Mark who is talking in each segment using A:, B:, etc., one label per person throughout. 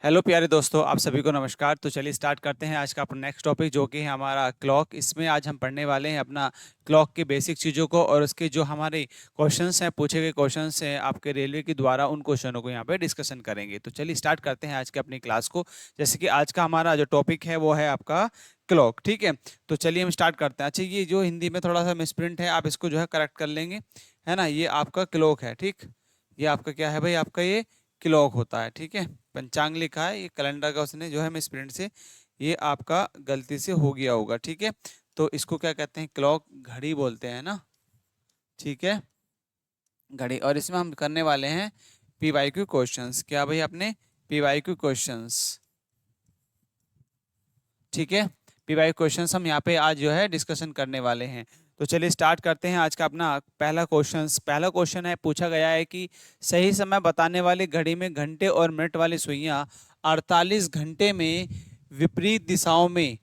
A: Hello प्यारे दोस्तों, आप सभी को नमस्कार। तो चलिए स्टार्ट करते हैं आज का अपना नेक्स्ट टॉपिक, जो कि है हमारा क्लॉक। इसमें आज हम पढ़ने वाले हैं अपना क्लॉक की बेसिक चीज़ों को, और उसके जो हमारे क्वेश्चंस हैं, पूछे गए क्वेश्चंस हैं आपके रेलवे के द्वारा, उन क्वेश्चनों को यहाँ पे डिस्कशन करेंगे। तो चलिए स्टार्ट करते हैं आज के अपनी क्लास को। जैसे कि आज का हमारा जो टॉपिक है वो है आपका क्लॉक, ठीक है। तो चलिए हम स्टार्ट करते हैं। अच्छा, ये जो हिंदी में थोड़ा सा मिसप्रिंट है, आप इसको जो है करेक्ट कर लेंगे, है ना। ये आपका क्लॉक है, ठीक। ये आपका क्या है भाई, आपका ये क्लॉक होता है, ठीक है। पंचांग लिखा है, ये कैलेंडर का उसने जो है मिस प्रिंट से ये आपका गलती से हो गया होगा, ठीक है। तो इसको क्या कहते हैं, क्लॉक, घड़ी बोलते हैं ना, ठीक है, घड़ी। और इसमें हम करने वाले हैं पीवाईक्यू क्वेश्चंस। क्या भाई, आपने पीवाईक्यू क्वेश्चंस, ठीक है। पीवाईक्यू क्वेश्चंस हम यहाँ पे आज जो है डिस्कशन करने वाले हैं। तो चलिए स्टार्ट करते हैं आज का अपना पहला क्वेश्चन। पहला क्वेश्चन है, पूछा गया है कि सही समय बताने वाली घड़ी में घंटे और मिनट वाली सुइयां 48 घंटे में विपरीत दिशाओं में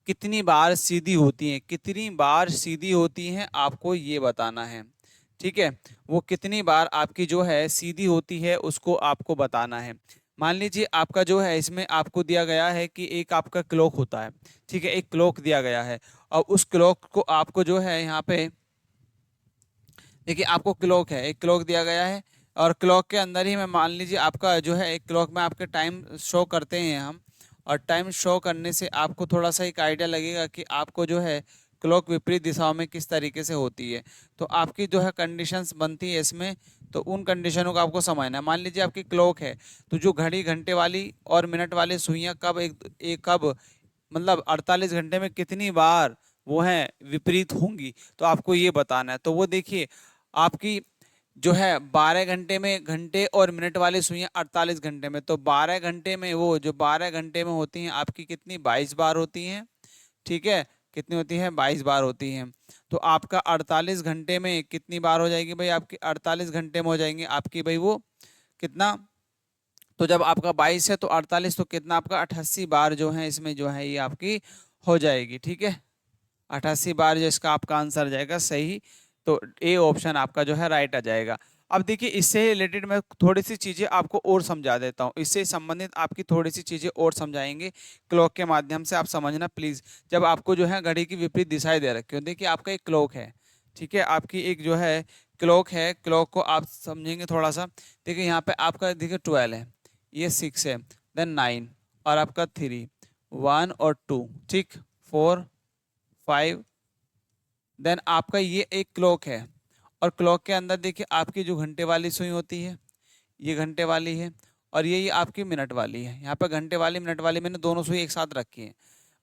A: कितनी बार सीधी होती हैं। कितनी बार सीधी होती हैं, आपको ये बताना है, ठीक है। वो कितनी बार आपकी जो है सीधी होती है, उसको आपको बताना है। मान लीजिए आपका जो है, इसमें आपको दिया गया है कि एक आपका क्लॉक होता है, ठीक है। एक क्लॉक दिया गया है, और उस क्लॉक को आपको जो है यहाँ पे देखिए, आपको क्लॉक है, एक क्लॉक दिया गया है, और क्लॉक के अंदर ही मैं मान लीजिए आपका जो है एक क्लॉक में आपके टाइम शो करते हैं हम। और टाइम शो करने से आपको थोड़ा सा एक आइडिया लगेगा कि आपको जो है क्लॉक विपरीत दिशाओं में किस तरीके से होती है। तो आपकी जो है कंडीशंस बनती है इसमें, तो उन कंडीशनों को आपको समझना है। मान लीजिए आपकी क्लॉक है, तो जो घड़ी घंटे वाली और मिनट वाली सुइयां कब एक कब मतलब 48 घंटे में कितनी बार वो है विपरीत होंगी, तो आपको ये बताना है। तो वो देखिए, आपकी जो है 12 घंटे में घंटे और मिनट वाली सुइयां 48 घंटे में, तो 12 घंटे में वो जो 12 घंटे में होती हैं आपकी कितनी, 22 बार होती हैं, ठीक है। कितनी होती हैं, 22 बार होती हैं। तो आपका 48 घंटे में कितनी बार हो जाएगी भाई, आपकी 48 घंटे में हो जाएंगे आपकी भाई वो कितना। तो जब आपका 22 है तो 48, तो कितना आपका 88 बार जो है इसमें जो है ये आपकी हो जाएगी, ठीक है। 88 बार जो इसका आपका आंसर जाएगा सही। तो ए ऑप्शन आपका जो है राइट आ जाएगा। अब देखिए, इससे रिलेटेड मैं थोड़ी सी चीजें आपको और समझा देता हूँ। इससे संबंधित आपकी थोड़ी सी चीजें और समझाएंगे क्लॉक के माध्यम से, आप समझना प्लीज। जब आपको जो है घड़ी की विपरीत दिशाएं दे रखी हो, देखिए आपका एक क्लॉक है, ठीक है। आपकी एक जो है क्लॉक है, क्लॉक को आप समझेंगे थोड़ा सा। देखिए यहाँ पे आपका देखिए 12 है, ये 6 है, देन 9, और आपका 3, 1 और 2, ठीक, 4, 5, देन आपका ये एक क्लॉक है। और क्लॉक के अंदर देखिए आपकी जो घंटे वाली सुई होती है, ये घंटे वाली है, और ये आपकी मिनट वाली है। यहाँ पे घंटे वाली मिनट वाली मैंने दोनों सुई एक साथ रखी है।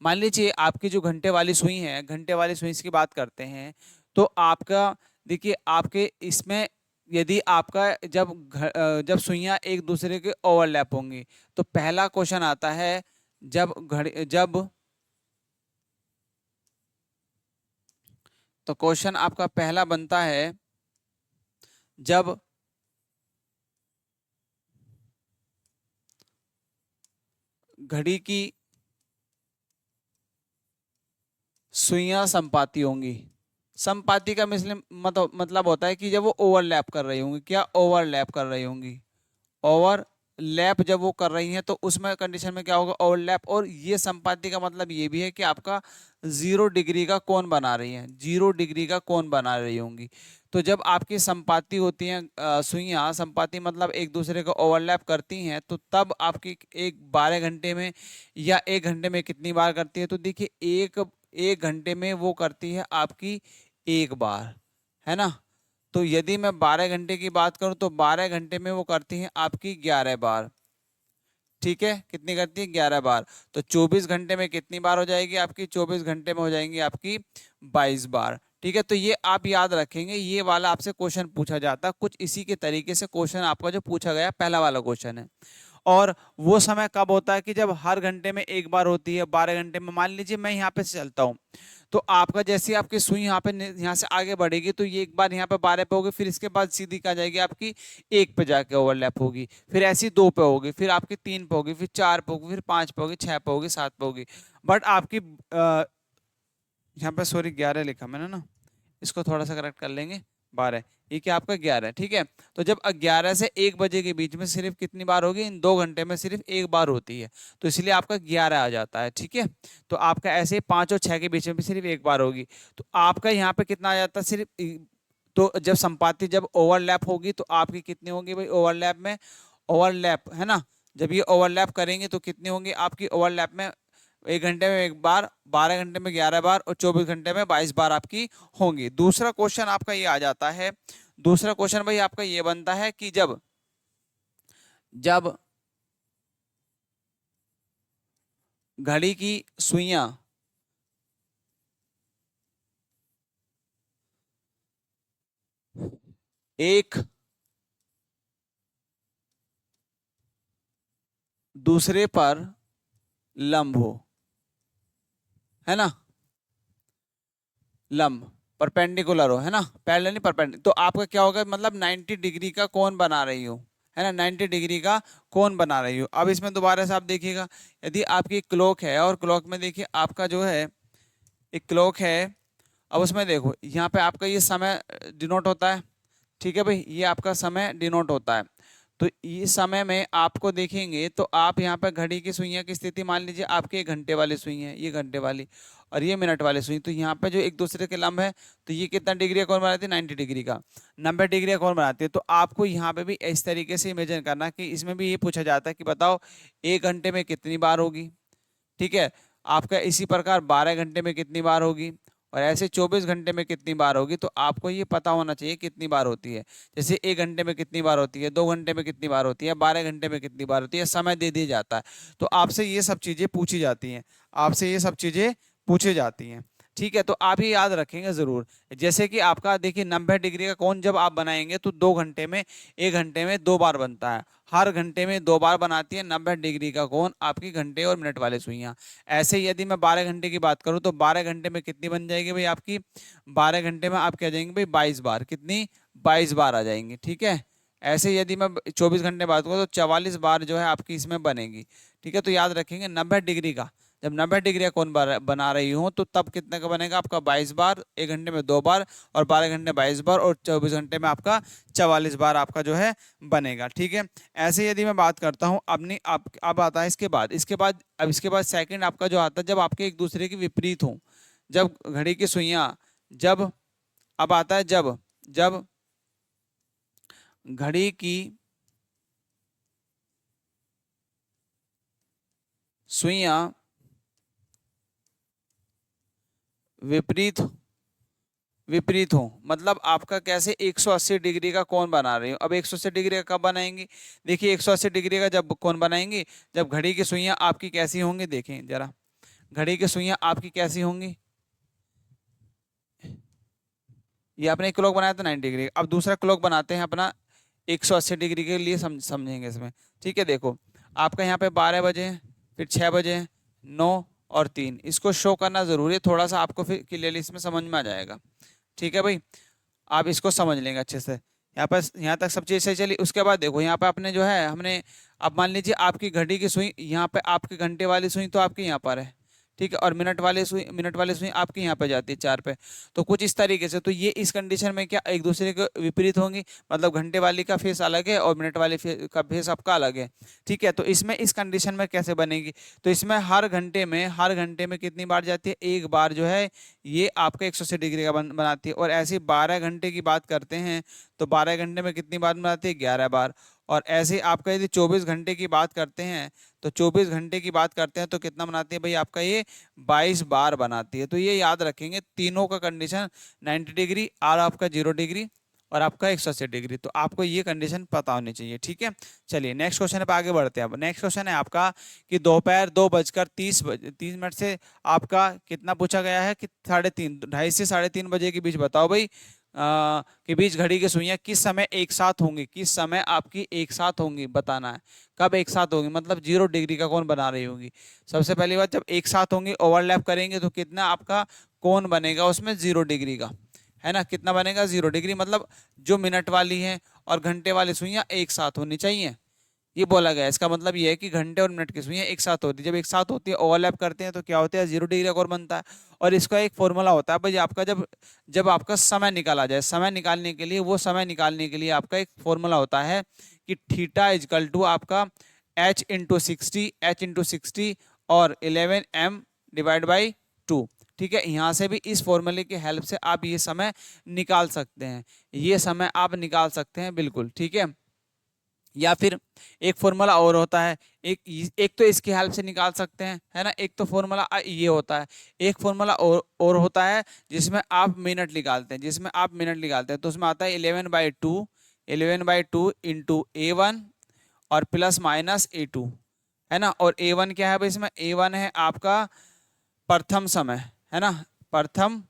A: मान लीजिए आपकी जो घंटे वाली सुई है, घंटे वाली सुई की बात करते हैं, तो आपका देखिए आपके इसमें यदि आपका जब सुइयां एक दूसरे के ओवरलैप होंगी, तो पहला क्वेश्चन आता है, जब तो क्वेश्चन आपका पहला बनता है, जब घड़ी की सुइयां संपाती होंगी। संपाती का मतलब होता है कि जब वो ओवरलैप कर रही होंगी, क्या ओवरलैप कर रही होंगी, ओवरलैप जब वो कर रही हैं, तो उसमें कंडीशन में क्या होगा, ओवरलैप। और ये संपाती का मतलब ये भी है कि आपका 0 डिग्री का कोण बना रही है, 0 डिग्री का कोण बना रही होंगी। तो जब आपकी संपाती होती हैं, सुइयां संपाती मतलब एक दूसरे को ओवरलैप करती हैं, तो तब आपकी एक 12 घंटे में या 1 घंटे में कितनी बार करती है, तो देखिए एक एक घंटे में वो करती है आपकी एक बार, है ना। तो यदि मैं 12 घंटे की बात करूं, तो 12 घंटे में वो करती हैं आपकी 11 बार, ठीक है। कितनी करती है, 11 बार। तो 24 घंटे में कितनी बार हो जाएगी आपकी, 24 घंटे में हो जाएंगी आपकी 22 बार, ठीक है। तो ये आप याद रखेंगे, ये वाला आपसे क्वेश्चन पूछा जाता है कुछ इसी के तरीके से। क्वेश्चन आपका जो पूछा गया पहला वाला क्वेश्चन है। और वो समय कब होता है कि जब हर घंटे में एक बार होती है, 12 घंटे में। मान लीजिए मैं यहाँ पे से चलता हूँ, तो आपका जैसे ही आपकी सुई यहाँ पे यहाँ से आगे बढ़ेगी, तो ये एक बार यहाँ पे 12 पे होगी, फिर इसके बाद सीधी कहाँ जाएगी आपकी, एक पे जाके ओवरलैप होगी, फिर ऐसी 2 पे होगी, फिर आपकी 3 पे होगी, फिर 4 पे होगी, फिर 5 पे होगी, 6 पे होगी, 7 पे होगी। बट आपकी यहाँ पे सॉरी 11 लिखा मैंने ना, इसको थोड़ा सा करेक्ट कर लेंगे, 12, ये क्या आपका 11, ठीक है। तो जब 11 से 1 बजे के बीच में सिर्फ कितनी बार होगी, इन 2 घंटे में सिर्फ एक बार होती है, तो इसलिए आपका 11 आ जाता है, ठीक है। तो आपका ऐसे 5 और 6 के बीच में भी सिर्फ एक बार होगी, तो आपका यहाँ पे कितना आ जाता है सिर्फ तो जब संपाति जब ओवरलैप होगी तो आपकी कितनी होंगी भाई ओवरलैप में, ओवरलैप है ना, जब ये ओवरलैप करेंगे तो कितनी होंगी आपकी ओवरलैप में, 1 घंटे में एक बार, 12 घंटे में 11 बार और 24 घंटे में 22 बार आपकी होंगी। दूसरा क्वेश्चन आपका ये आ जाता है, दूसरा क्वेश्चन भाई आपका ये बनता है कि जब जब घड़ी की सुइयां एक दूसरे पर लंब हो, है ना, लंब परपेंडिकुलर हो, है ना, पैरेलल नहीं परपेंडिकुलर, तो आपका क्या होगा, मतलब 90 डिग्री का कोण बना रही हो, है ना, 90 डिग्री का कोण बना रही हो। अब इसमें दोबारा से आप देखिएगा, यदि आपकी क्लॉक है और क्लॉक में देखिए आपका जो है एक क्लॉक है, अब उसमें देखो यहाँ पे आपका ये समय डिनोट होता है, ठीक है भाई, ये आपका समय डिनोट होता है। तो इस समय में आपको देखेंगे तो आप यहाँ पर घड़ी की सुइयां की स्थिति मान लीजिए आपके 1 घंटे वाली सुई है, ये घंटे वाली और ये मिनट वाली सुई, तो यहाँ पे जो एक दूसरे के लंब है, तो ये कितना डिग्री का कोण बनाती है, 90 डिग्री का, 90 डिग्री का कोण बनाती है। तो आपको यहाँ पे भी इस तरीके से इमेजिन करना कि इसमें भी ये पूछा जाता है कि बताओ 1 घंटे में कितनी बार होगी, ठीक है, आपका इसी प्रकार 12 घंटे में कितनी बार होगी और ऐसे 24 घंटे में कितनी बार होगी, तो आपको ये पता होना चाहिए कितनी बार होती है। जैसे 1 घंटे में कितनी बार होती है, 2 घंटे में कितनी बार होती है, 12 घंटे में कितनी बार होती है, समय दे दिया जाता है। तो आपसे ये सब चीजें पूछी जाती हैं, आपसे ये सब चीजें पूछी जाती हैं, ठीक है। तो आप ये याद रखेंगे जरूर, जैसे कि आपका देखिए 90 डिग्री का कोण जब आप बनाएंगे तो 2 घंटे में 1 घंटे में 2 बार बनता है, हर घंटे में 2 बार बनाती है 90 डिग्री का कोण आपकी घंटे और मिनट वाले सुइयां। ऐसे ही यदि मैं 12 घंटे की बात करूं तो 12 घंटे में कितनी बन जाएगी भाई आपकी, 12 घंटे में आप क्या जाएंगे भाई 22 बार, कितनी 22 बार आ जाएंगी, ठीक है। ऐसे यदि मैं 24 घंटे बात करूँ तो 44 बार जो है आपकी इसमें बनेगी, ठीक है। तो याद रखेंगे 90 डिग्री का, जब 90 डिग्री का कोण बना रही हूँ तो तब कितने का बनेगा आपका 22 बार, 1 घंटे में 2 बार और 12 घंटे 22 बार और 24 घंटे में आपका 44 बार आपका जो है बनेगा, ठीक है। ऐसे यदि मैं बात करता हूँ अपनी अब आता है इसके बाद सेकंड आपका जो आता है जब आपके एक दूसरे के विपरीत हों, जब घड़ी की सुइयां जब अब आता है जब जब घड़ी की सुइयां विपरीत विपरीत हो, मतलब आपका कैसे 180 डिग्री का कोण बना रही हो। अब 180 डिग्री का कब बनाएंगे, देखिए 180 डिग्री का जब कोण बनाएंगे जब घड़ी की सुइयां आपकी कैसी होंगी, देखें जरा घड़ी की सुइयां आपकी कैसी होंगी, ये आपने एक क्लॉक बनाया था 90 डिग्री, अब दूसरा क्लॉक बनाते हैं अपना 180 डिग्री के लिए, समझेंगे इसमें, ठीक है। देखो आपका यहाँ पे 12 बजे फिर 6 बजे 9 और 3, इसको शो करना जरूरी है, थोड़ा सा आपको फिर क्लियरली इसमें समझ में आ जाएगा, ठीक है भाई। आप इसको समझ लेंगे अच्छे से, यहाँ पर यहाँ तक सब चीज़ सही चली। उसके बाद देखो यहाँ पे आपने जो है हमने, अब मान लीजिए आपकी घड़ी की सुई यहाँ पे, आपके घंटे वाली सुई तो आपके यहाँ पर है, ठीक है, और मिनट वाली सुई आपके यहाँ पे जाती है 4 पे, तो कुछ इस तरीके से, तो ये इस कंडीशन में क्या एक दूसरे के विपरीत होंगी, मतलब घंटे वाली का फेस अलग है और मिनट वाली का फेस आपका अलग है, ठीक है। तो इसमें इस कंडीशन में कैसे बनेगी, तो इसमें हर घंटे में कितनी बार जाती है, एक बार जो है ये आपका 180 डिग्री का बनाती है। और ऐसे 12 घंटे की बात करते हैं तो 12 घंटे में कितनी बार बनाती है, 11 बार। और ऐसे आपका यदि 24 घंटे की बात करते हैं तो 24 घंटे की बात करते हैं तो कितना बनाती है भाई आपका ये 22 बार बनाती है। तो ये याद रखेंगे तीनों का कंडीशन 90 डिग्री और आपका 0 डिग्री और आपका 180 डिग्री, तो आपको ये कंडीशन पता होनी चाहिए, ठीक है। चलिए नेक्स्ट क्वेश्चन पे आगे बढ़ते हैं। अब नेक्स्ट क्वेश्चन है आपका कि दोपहर 2:30 से आपका कितना पूछा गया है कि 3:30 ढाई से 3:30 बजे के बीच बताओ भाई के बीच घड़ी की सुइयां किस समय एक साथ होंगी, किस समय आपकी एक साथ होंगी बताना है, कब एक साथ होंगी, मतलब 0 डिग्री का कोण बना रही होंगी। सबसे पहली बात, जब एक साथ होंगी ओवरलैप करेंगे तो कितना आपका कोण बनेगा उसमें 0 डिग्री का, है ना, कितना बनेगा 0 डिग्री, मतलब जो मिनट वाली है और घंटे वाली सुइयां एक साथ होनी चाहिए, ये बोला गया है। इसका मतलब ये है कि घंटे और मिनट की सुइयां एक साथ होती है, जब एक साथ होती है ओवरलैप करते हैं तो क्या होता है 0 डिग्री का कोण बनता है। और इसका एक फॉर्मूला होता है भाई आपका, जब जब आपका समय निकाला जाए, समय निकालने के लिए, वो समय निकालने के लिए आपका एक फॉर्मूला होता है कि थीटा इजकल टू आपका H/60 और 11m/2। ठीक है, यहाँ से भी इस फॉर्मूले की हेल्प से आप ये समय निकाल सकते हैं, ये समय आप निकाल सकते हैं बिल्कुल। ठीक है, या फिर एक फॉर्मूला और होता है, एक एक तो इसकी हेल्प से निकाल सकते हैं, है ना। एक तो फॉर्मूला ये होता है, एक फॉर्मूला और होता है जिसमें आप मिनट निकालते हैं, जिसमें आप मिनट निकालते हैं, तो उसमें आता है 11/2 इंटू A1 और प्लस माइनस A2, है ना। और A1 क्या है भाई, इसमें A1 है आपका प्रथम समय, है ना, प्रथम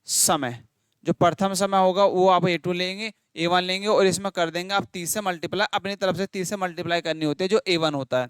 A: समय। जो प्रथम समय होगा वो आप A2 लेंगे, A1 लेंगे और इसमें कर देंगे आप 30 से मल्टीप्लाई, अपनी तरफ से 30 से मल्टीप्लाई करनी होती है, जो A1 होता है।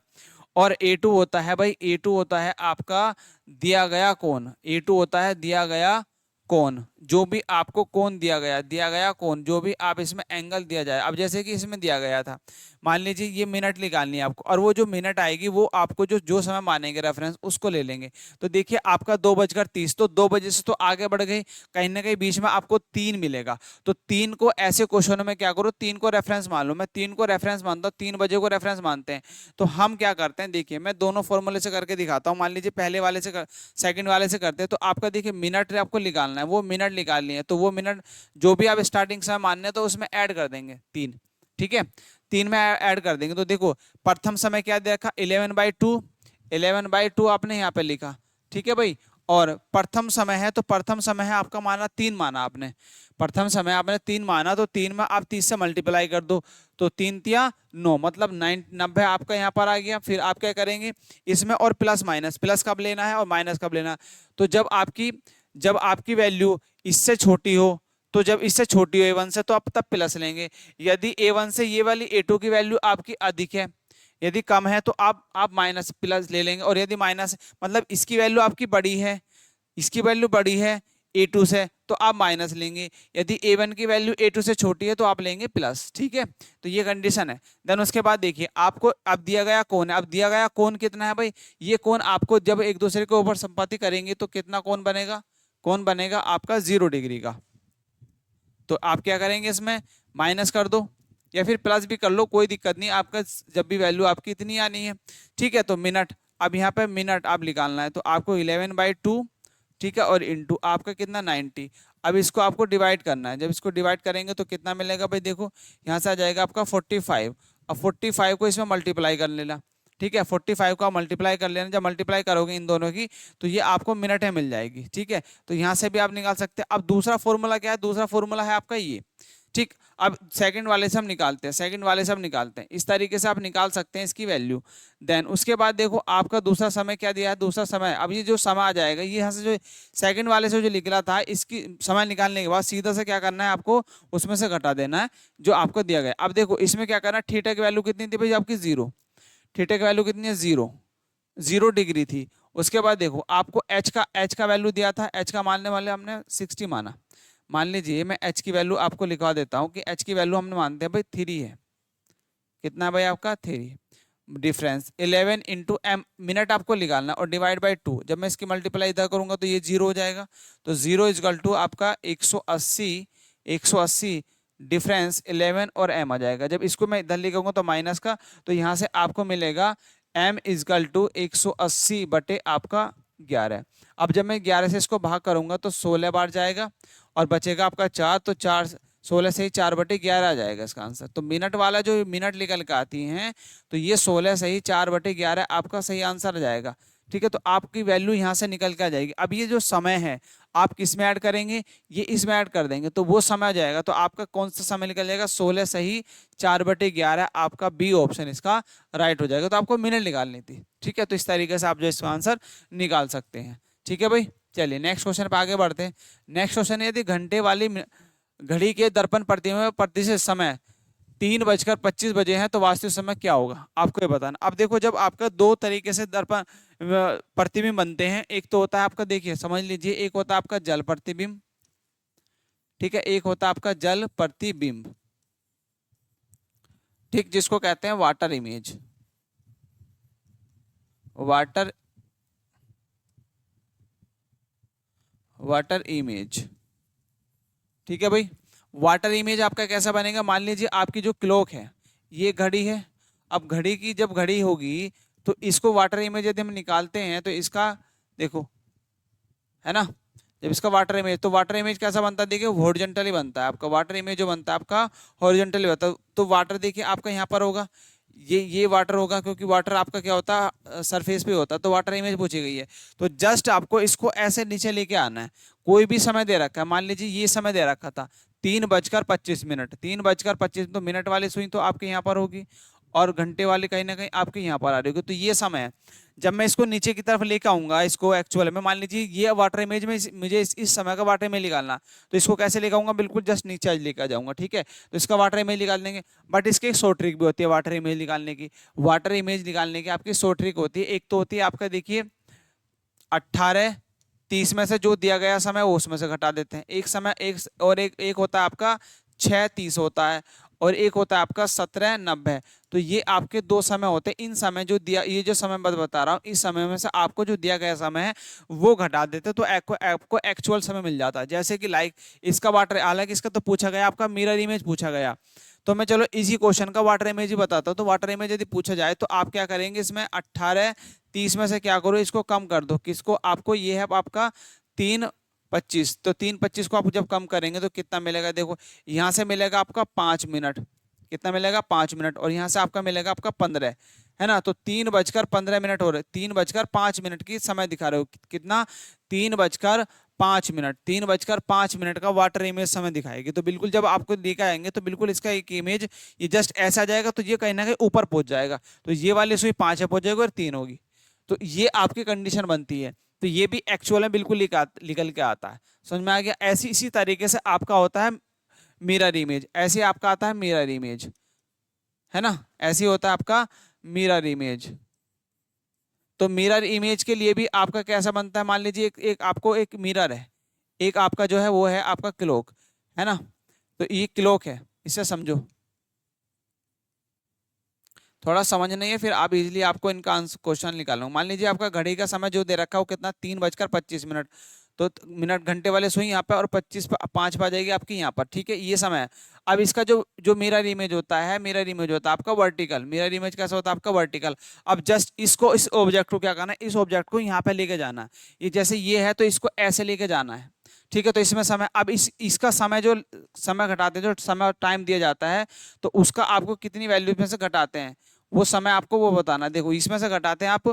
A: और A2 होता है भाई, A2 होता है आपका दिया गया कोण, A2 होता है दिया गया कोण, जो भी आपको कोण दिया गया कोण, जो भी आप इसमें एंगल दिया जाए। अब जैसे कि इसमें दिया गया था, मान लीजिए ये मिनट निकालनी है आपको, और वो जो मिनट आएगी वो आपको जो जो समय मानेंगे रेफरेंस उसको ले लेंगे। तो देखिए आपका 2:30, तो 2 बजे से तो आगे बढ़ गई, कहीं ना कहीं बीच में आपको 3 मिलेगा। तो 3 को ऐसे क्वेश्चनों में क्या करो, 3 को रेफरेंस मान लो। मैं 3 को रेफरेंस मानता हूँ, 3 बजे को रेफरेंस मानते हैं। तो हम क्या करते हैं, देखिए मैं दोनों फॉर्मूले से करके दिखाता हूँ। मान लीजिए पहले वाले से सेकंड वाले से करते हैं, तो आपका देखिए मिनट आपको निकालना है, वो मिनट निकालनी है, तो वो मिनट जो भी आप स्टार्टिंग समय मानने हैं तो उसमें ऐड कर देंगे 3। ठीक है, 3 में ऐड कर देंगे। तो देखो प्रथम समय क्या देखा, 11/2, 11/2 आपने यहाँ पे लिखा। ठीक है भाई, और प्रथम समय है तो प्रथम समय है आपका माना 3 माना आपने, प्रथम समय आपने 3 माना, तो 3 में आप 30 से मल्टीप्लाई कर दो, तो 3×3 = 9, मतलब 90 आपका यहाँ पर आ गया। फिर आप क्या करेंगे इसमें, और प्लस माइनस, प्लस कब लेना है और माइनस कब लेना है। तो जब आपकी वैल्यू इससे छोटी हो, तो जब इससे छोटी हो A1 से, तो आप तब प्लस लेंगे। यदि A1 से ये वाली A2 की वैल्यू आपकी अधिक है, यदि कम है, तो आप माइनस प्लस ले लेंगे। और यदि माइनस मतलब इसकी वैल्यू आपकी बड़ी है, इसकी वैल्यू बड़ी है A2 से, तो आप माइनस लेंगे। यदि A1 की वैल्यू A2 से छोटी है तो आप लेंगे प्लस। ठीक है, तो ये कंडीशन है। देन उसके बाद देखिए आपको अब दिया गया कोण है, अब दिया गया कोण कितना है भाई, ये कोण आपको जब एक दूसरे के ऊपर संपाति करेंगे तो कितना कोण बनेगा, कोण बनेगा आपका 0 डिग्री का। तो आप क्या करेंगे, इसमें माइनस कर दो या फिर प्लस भी कर लो, कोई दिक्कत नहीं, आपका जब भी वैल्यू आपकी इतनी आनी है। ठीक है, तो मिनट, अब यहाँ पे मिनट आप निकालना है, तो आपको 11/2, ठीक है, और इंटू आपका कितना 90। अब इसको आपको डिवाइड करना है, जब इसको डिवाइड करेंगे तो कितना मिलेगा भाई, देखो यहाँ से आ जाएगा आपका 45। अब 45 को इसमें मल्टीप्लाई कर लेना। ठीक है, 45 को आप मल्टीप्लाई कर लेना, जब मल्टीप्लाई करोगे इन दोनों की तो ये आपको मिनट में मिल जाएगी। ठीक है, तो यहाँ से भी आप निकाल सकते हैं। अब दूसरा फॉर्मूला क्या है, दूसरा फॉर्मूला है आपका ये। ठीक, अब सेकंड वाले से हम निकालते हैं, सेकंड वाले से हम निकालते हैं, इस तरीके से आप निकाल सकते हैं इसकी वैल्यू। देन उसके बाद देखो आपका दूसरा समय क्या दिया है, दूसरा समय, अब ये जो समय आ जाएगा, ये यहाँ से जो सेकंड वाले से जो निकला था, इसकी समय निकालने के बाद सीधा से क्या करना है आपको, उसमें से घटा देना है जो आपको दिया गया। अब देखो इसमें क्या करना है, थीटा की वैल्यू कितनी थी भाई आपकी 0, थीटा की वैल्यू कितनी है 0 डिग्री थी। उसके बाद देखो आपको एच का वैल्यू दिया था, एच का मानने वाले हमने 60 माना। मान लीजिए मैं एच की वैल्यू आपको लिखवा देता हूँ कि एच की वैल्यू हमने मानते हैं भाई 3 है। कितना है भाई आपका 3। डिफरेंस 11 इंटू एम, मिनट आपको निकालना और डिवाइड/2। जब मैं इसकी मल्टीप्लाई इधर करूंगा तो ये 0 हो जाएगा। तो 0 = आपका 180 डिफरेंस 11 और एम आ जाएगा। जब इसको मैं इधर लिखूंगा तो माइनस का, तो यहाँ से आपको मिलेगा m = 180 आपका 11। अब जब मैं 11 से इसको भाग करूंगा तो 16 बार जाएगा और बचेगा आपका 4, तो 16 से ही 4/11 आ जाएगा इसका आंसर। तो मिनट वाला जो मिनट निकल के आती हैं, तो ये 16 से ही 4/11 आपका सही आंसर आ जाएगा। ठीक है, तो आपकी वैल्यू यहाँ से निकल के आ जाएगी। अब ये जो समय है आप किस में ऐड करेंगे, ये इसमें ऐड कर देंगे तो वो समय आ जाएगा। तो आपका कौन सा समय निकल जाएगा, 16 से ही 4/11, आपका बी ऑप्शन इसका राइट हो जाएगा। तो आपको मिनट निकालनी थी। ठीक है, तो इस तरीके से आप जो इसका आंसर निकाल सकते हैं। ठीक है भाई, चलिए नेक्स्ट क्वेश्चन पर आगे बढ़ते हैं। नेक्स्ट क्वेश्चन, यदि घंटे वाली घड़ी के दर्पण प्रतिबिंब में प्रतिशत समय 3:25 है तो वास्तविक समय क्या होगा, आपको ये बताना। अब देखो जब आपका दो तरीके से दर्पण प्रतिबिंब बनते हैं, एक तो होता है आपका, देखिए समझ लीजिए, एक होता है आपका जल प्रतिबिंब, ठीक है, एक होता है आपका जल प्रतिबिंब। ठीक, जिसको कहते हैं water image, water water image. ठीक है भाई। वाटर इमेज आपका कैसा बनेगा, मान लीजिए आपकी जो क्लॉक है ये घड़ी है। अब घड़ी की जब घड़ी होगी तो इसको वाटर इमेज यदि हम निकालते हैं तो इसका देखो, है ना, जब इसका वाटर इमेज, तो वाटर इमेज कैसा बनता है, देखिए हॉरिजॉन्टली बनता है आपका वाटर इमेज, जो बनता है आपका हॉरिजॉन्टली बनता है। तो वाटर देखिए आपका यहाँ पर होगा, ये वाटर होगा, क्योंकि वाटर आपका क्या होता है सरफेस पे होता है, तो वाटर इमेज पूछी गई है। तो जस्ट आपको इसको ऐसे नीचे लेके आना है। कोई भी समय दे रखा है, मान लीजिए ये समय दे रखा था 3:25, 3:25, तो मिनट वाली सुई तो आपके यहाँ पर होगी और घंटे वाली कहीं ना कहीं आपके यहाँ पर आ रही होगी। तो ये समय है। जब मैं इसको नीचे की तरफ लेकर आऊंगा, इसको एक्चुअल में मान लीजिए ये वाटर इमेज में मुझे इस समय का वाटर इमेज निकालना, तो इसको कैसे लेकर आऊंगा, बिल्कुल जस्ट नीचे आज लेकर जाऊंगा। ठीक है, तो इसका वाटर इमेज निकाल देंगे। बट इसकी एक शॉर्ट ट्रिक भी होती है वाटर इमेज निकालने की। वाटर इमेज निकालने की आपकी शॉर्ट ट्रिक होती है। एक तो होती है आपका देखिए 18:30 में से जो दिया गया समय वो उसमें से घटा देते हैं एक समय, एक होता है आपका 6:30 होता है, और एक होता है आपका 17:90। तो ये आपके दो समय होते हैं। इन समय जो दिया, ये जो समय बता रहा हूँ, इस समय में से आपको जो दिया गया समय है वो घटा देते हैं, तो आपको एक्चुअल समय मिल जाता है। जैसे कि लाइक इसका वाटर, हालांकि इसका तो पूछा गया आपका मिरर इमेज पूछा गया, तो मैं चलो इसी क्वेश्चन का वाटर इमेज ही बताता हूँ। तो वाटर इमेज यदि पूछा जाए तो आप क्या करेंगे, इसमें 18:30 में से क्या करो, इसको कम कर दो। किसको, आपको ये है आपका 3:25, तो 3:25 को आप जब कम करेंगे तो कितना मिलेगा, देखो यहाँ से मिलेगा आपका 5 मिनट, कितना मिलेगा 5 मिनट, और यहाँ से आपका मिलेगा आपका 15, है ना। तो 3:15 हो रहे, 3:05 की समय दिखा रहे हो, कितना 3:05, 3:05 का वाटर इमेज समय दिखाएगी। तो बिल्कुल जब आपको लेकर आएंगे तो बिल्कुल इसका एक इमेज ये जस्ट ऐसा आ जाएगा, तो ये कहीं ना कहीं ऊपर पहुंच जाएगा, तो ये वाली सुई 5 पे पहुंच जाएगी और 3 होगी। तो ये आपकी कंडीशन बनती है। तो ये भी एक्चुअल में बिल्कुल निकल के आता है। समझ में आ गया। ऐसी इसी तरीके से आपका होता है मिरर इमेज, ऐसे आपका आता है मिरर इमेज, है ना, ऐसे होता है आपका मिरर इमेज। तो मिरर इमेज के लिए भी आपका कैसा बनता है, मान लीजिए एक आपको एक मिरर है, एक आपका जो है वो है आपका क्लॉक, है ना। तो ये क्लॉक है, इसे समझो, थोड़ा समझ नहीं है फिर आप इजीली आपको इनका आंसर क्वेश्चन निकालो। मान लीजिए आपका घड़ी का समय जो दे रखा है वो कितना 3:25, तो मिनट घंटे वाले सुई यहाँ पे और 5 पे आ जाएगी आपकी यहाँ पर। ठीक है, ये समय है। अब इसका जो जो मिरर इमेज होता है, मिरर इमेज होता है आपका वर्टिकल, मिरर इमेज कैसा होता है आपका वर्टिकल। अब जस्ट इसको, इस ऑब्जेक्ट को क्या करना है, इस ऑब्जेक्ट को यहाँ पे लेके जाना है। ये जैसे ये है तो इसको ऐसे लेके जाना है। ठीक है, तो इसमें समय, अब इसका समय जो समय घटाते हैं, जो समय टाइम दिया जाता है, तो उसका आपको कितनी वैल्यू में से घटाते हैं वो समय आपको वो बताना। देखो इसमें से घटाते हैं आप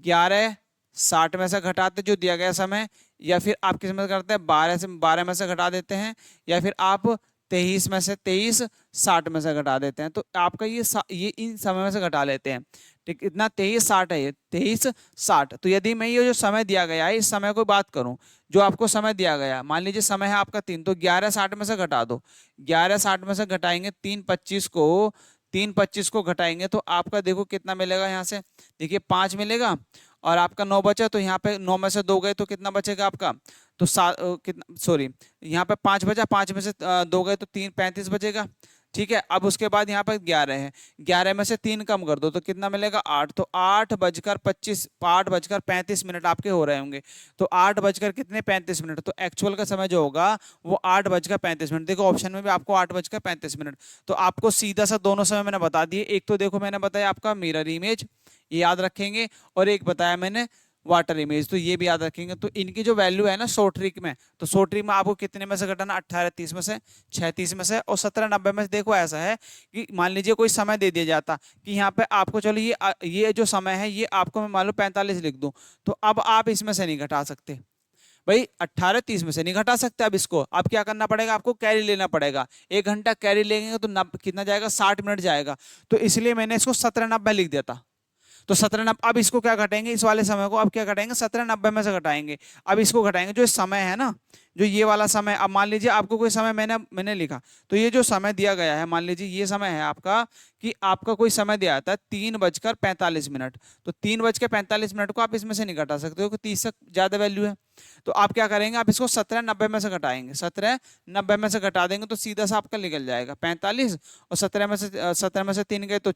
A: 11:60 में से घटाते जो दिया गया समय, या फिर आप किस में से करते हैं 12 में से घटा देते हैं, या फिर आप 23 में से 23:60 में से घटा देते हैं। तो आपका ये इन समय में से घटा लेते हैं। ठीक, इतना 23:60 है, ये 23:60। तो यदि मैं ये जो समय दिया गया है इस समय को बात करूं, जो आपको समय दिया गया, मान लीजिए समय है आपका 3, तो 11:60 में से घटा दो। 11:60 में से घटाएंगे 3:25 को घटाएंगे तो आपका देखो कितना मिलेगा, यहाँ से देखिए 5 मिलेगा, और आपका 9 बचा, तो यहाँ पे 9 में से 2 गए तो कितना बचेगा आपका, तो कितना, सॉरी, यहाँ पे 5 बचा, 5 में से 2 गए तो 35 बचेगा। ठीक है, अब उसके बाद यहाँ पर 11 है, 11 में से 3 कम कर दो तो कितना मिलेगा 8, तो 8:35 आपके हो रहे होंगे। तो 8 बजकर कितने 35 मिनट, तो एक्चुअल का समय जो होगा वो 8:35। देखो ऑप्शन में भी आपको 8:35। तो आपको सीधा सा दोनों समय मैंने बता दिए। एक तो देखो मैंने बताया आपका मिरर इमेज, ये याद रखेंगे, और एक बताया मैंने वाटर इमेज, तो ये भी याद रखेंगे। तो इनकी जो वैल्यू है ना शॉर्ट ट्रिक में, तो शॉर्ट ट्रिक में आपको कितने में से घटाना, 18:30 में से, 36 में से और 17:90 में से। देखो ऐसा है कि मान लीजिए कोई समय दे दिया जाता कि यहाँ पे आपको, चलो ये जो समय है ये आपको मैं मान लो 45 लिख दूं, तो अब आप इसमें से नहीं घटा सकते भाई, 18:30 में से नहीं घटा सकते। अब इसको अब क्या करना पड़ेगा, आपको कैरी लेना पड़ेगा। 1 घंटा कैरी लेंगे तो कितना जाएगा, 60 मिनट जाएगा। तो इसलिए मैंने इसको 17:90 लिख दिया था। तो 17:90, अब इसको क्या घटाएंगे, इस वाले समय को अब क्या घटाएंगे, 17:90 में से घटाएंगे। अब इसको घटाएंगे, जो समय है ना, जो ये वाला समय, अब मान लीजिए आपको कोई समय मैंने लिखा, तो ये जो समय दिया गया है, मान लीजिए ये समय है आपका, कि आपका कोई समय दिया था 3:45। तो 3:45 को आप इसमें से नहीं घटा सकते हो कि 30 से ज्यादा वैल्यू है। तो आप क्या करेंगे, आप इसको 17:90 में से घटाएंगे, 17:90 में से घटा देंगे तो सीधा सा आपका निकल जाएगा 45, और 17 में से 3 गए तो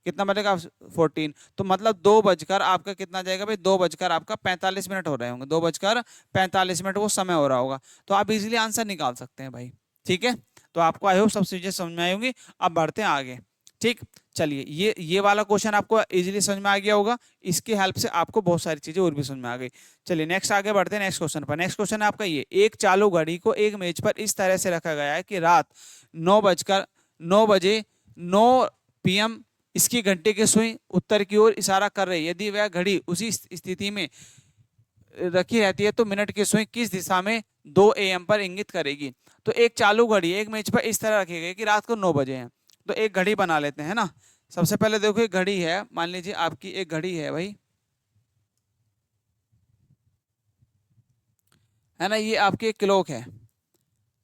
A: कितना बनेगा 14। तो मतलब 2 बजकर आपका कितना जाएगा भाई, 2 बजकर आपका 45 हो रहे होंगे, 2:45 वो समय हो रहा होगा। तो आप इजीली आंसर निकाल सकते हैं भाई। ठीक है, तो आपको आई होप सब चीजें समझ में आई होंगी। अब बढ़ते हैं आगे। ठीक, चलिए ये वाला क्वेश्चन आपको इजीली समझ में आ गया होगा, इसकी हेल्प से आपको बहुत सारी चीजें और भी समझ में आ गई। चलिए नेक्स्ट आगे बढ़ते हैं नेक्स्ट क्वेश्चन पर। नेक्स्ट क्वेश्चन है आपका ये, एक चालू घड़ी को एक मेज पर इस तरह से रखा गया है कि रात 9 बजे 9 PM इसकी घंटे की सुई उत्तर की ओर इशारा कर रही है। यदि वह घड़ी उसी स्थिति में रखी रहती है तो मिनट की सुई किस दिशा में 2 AM पर इंगित करेगी। तो एक चालू घड़ी एक मेज पर इस तरह रखी गई कि रात को 9 बजे है। तो एक घड़ी बना लेते हैं ना। सबसे पहले देखो एक घड़ी है, मान लीजिए आपकी एक घड़ी है भाई, है ना, ये आपकी एक क्लॉक है।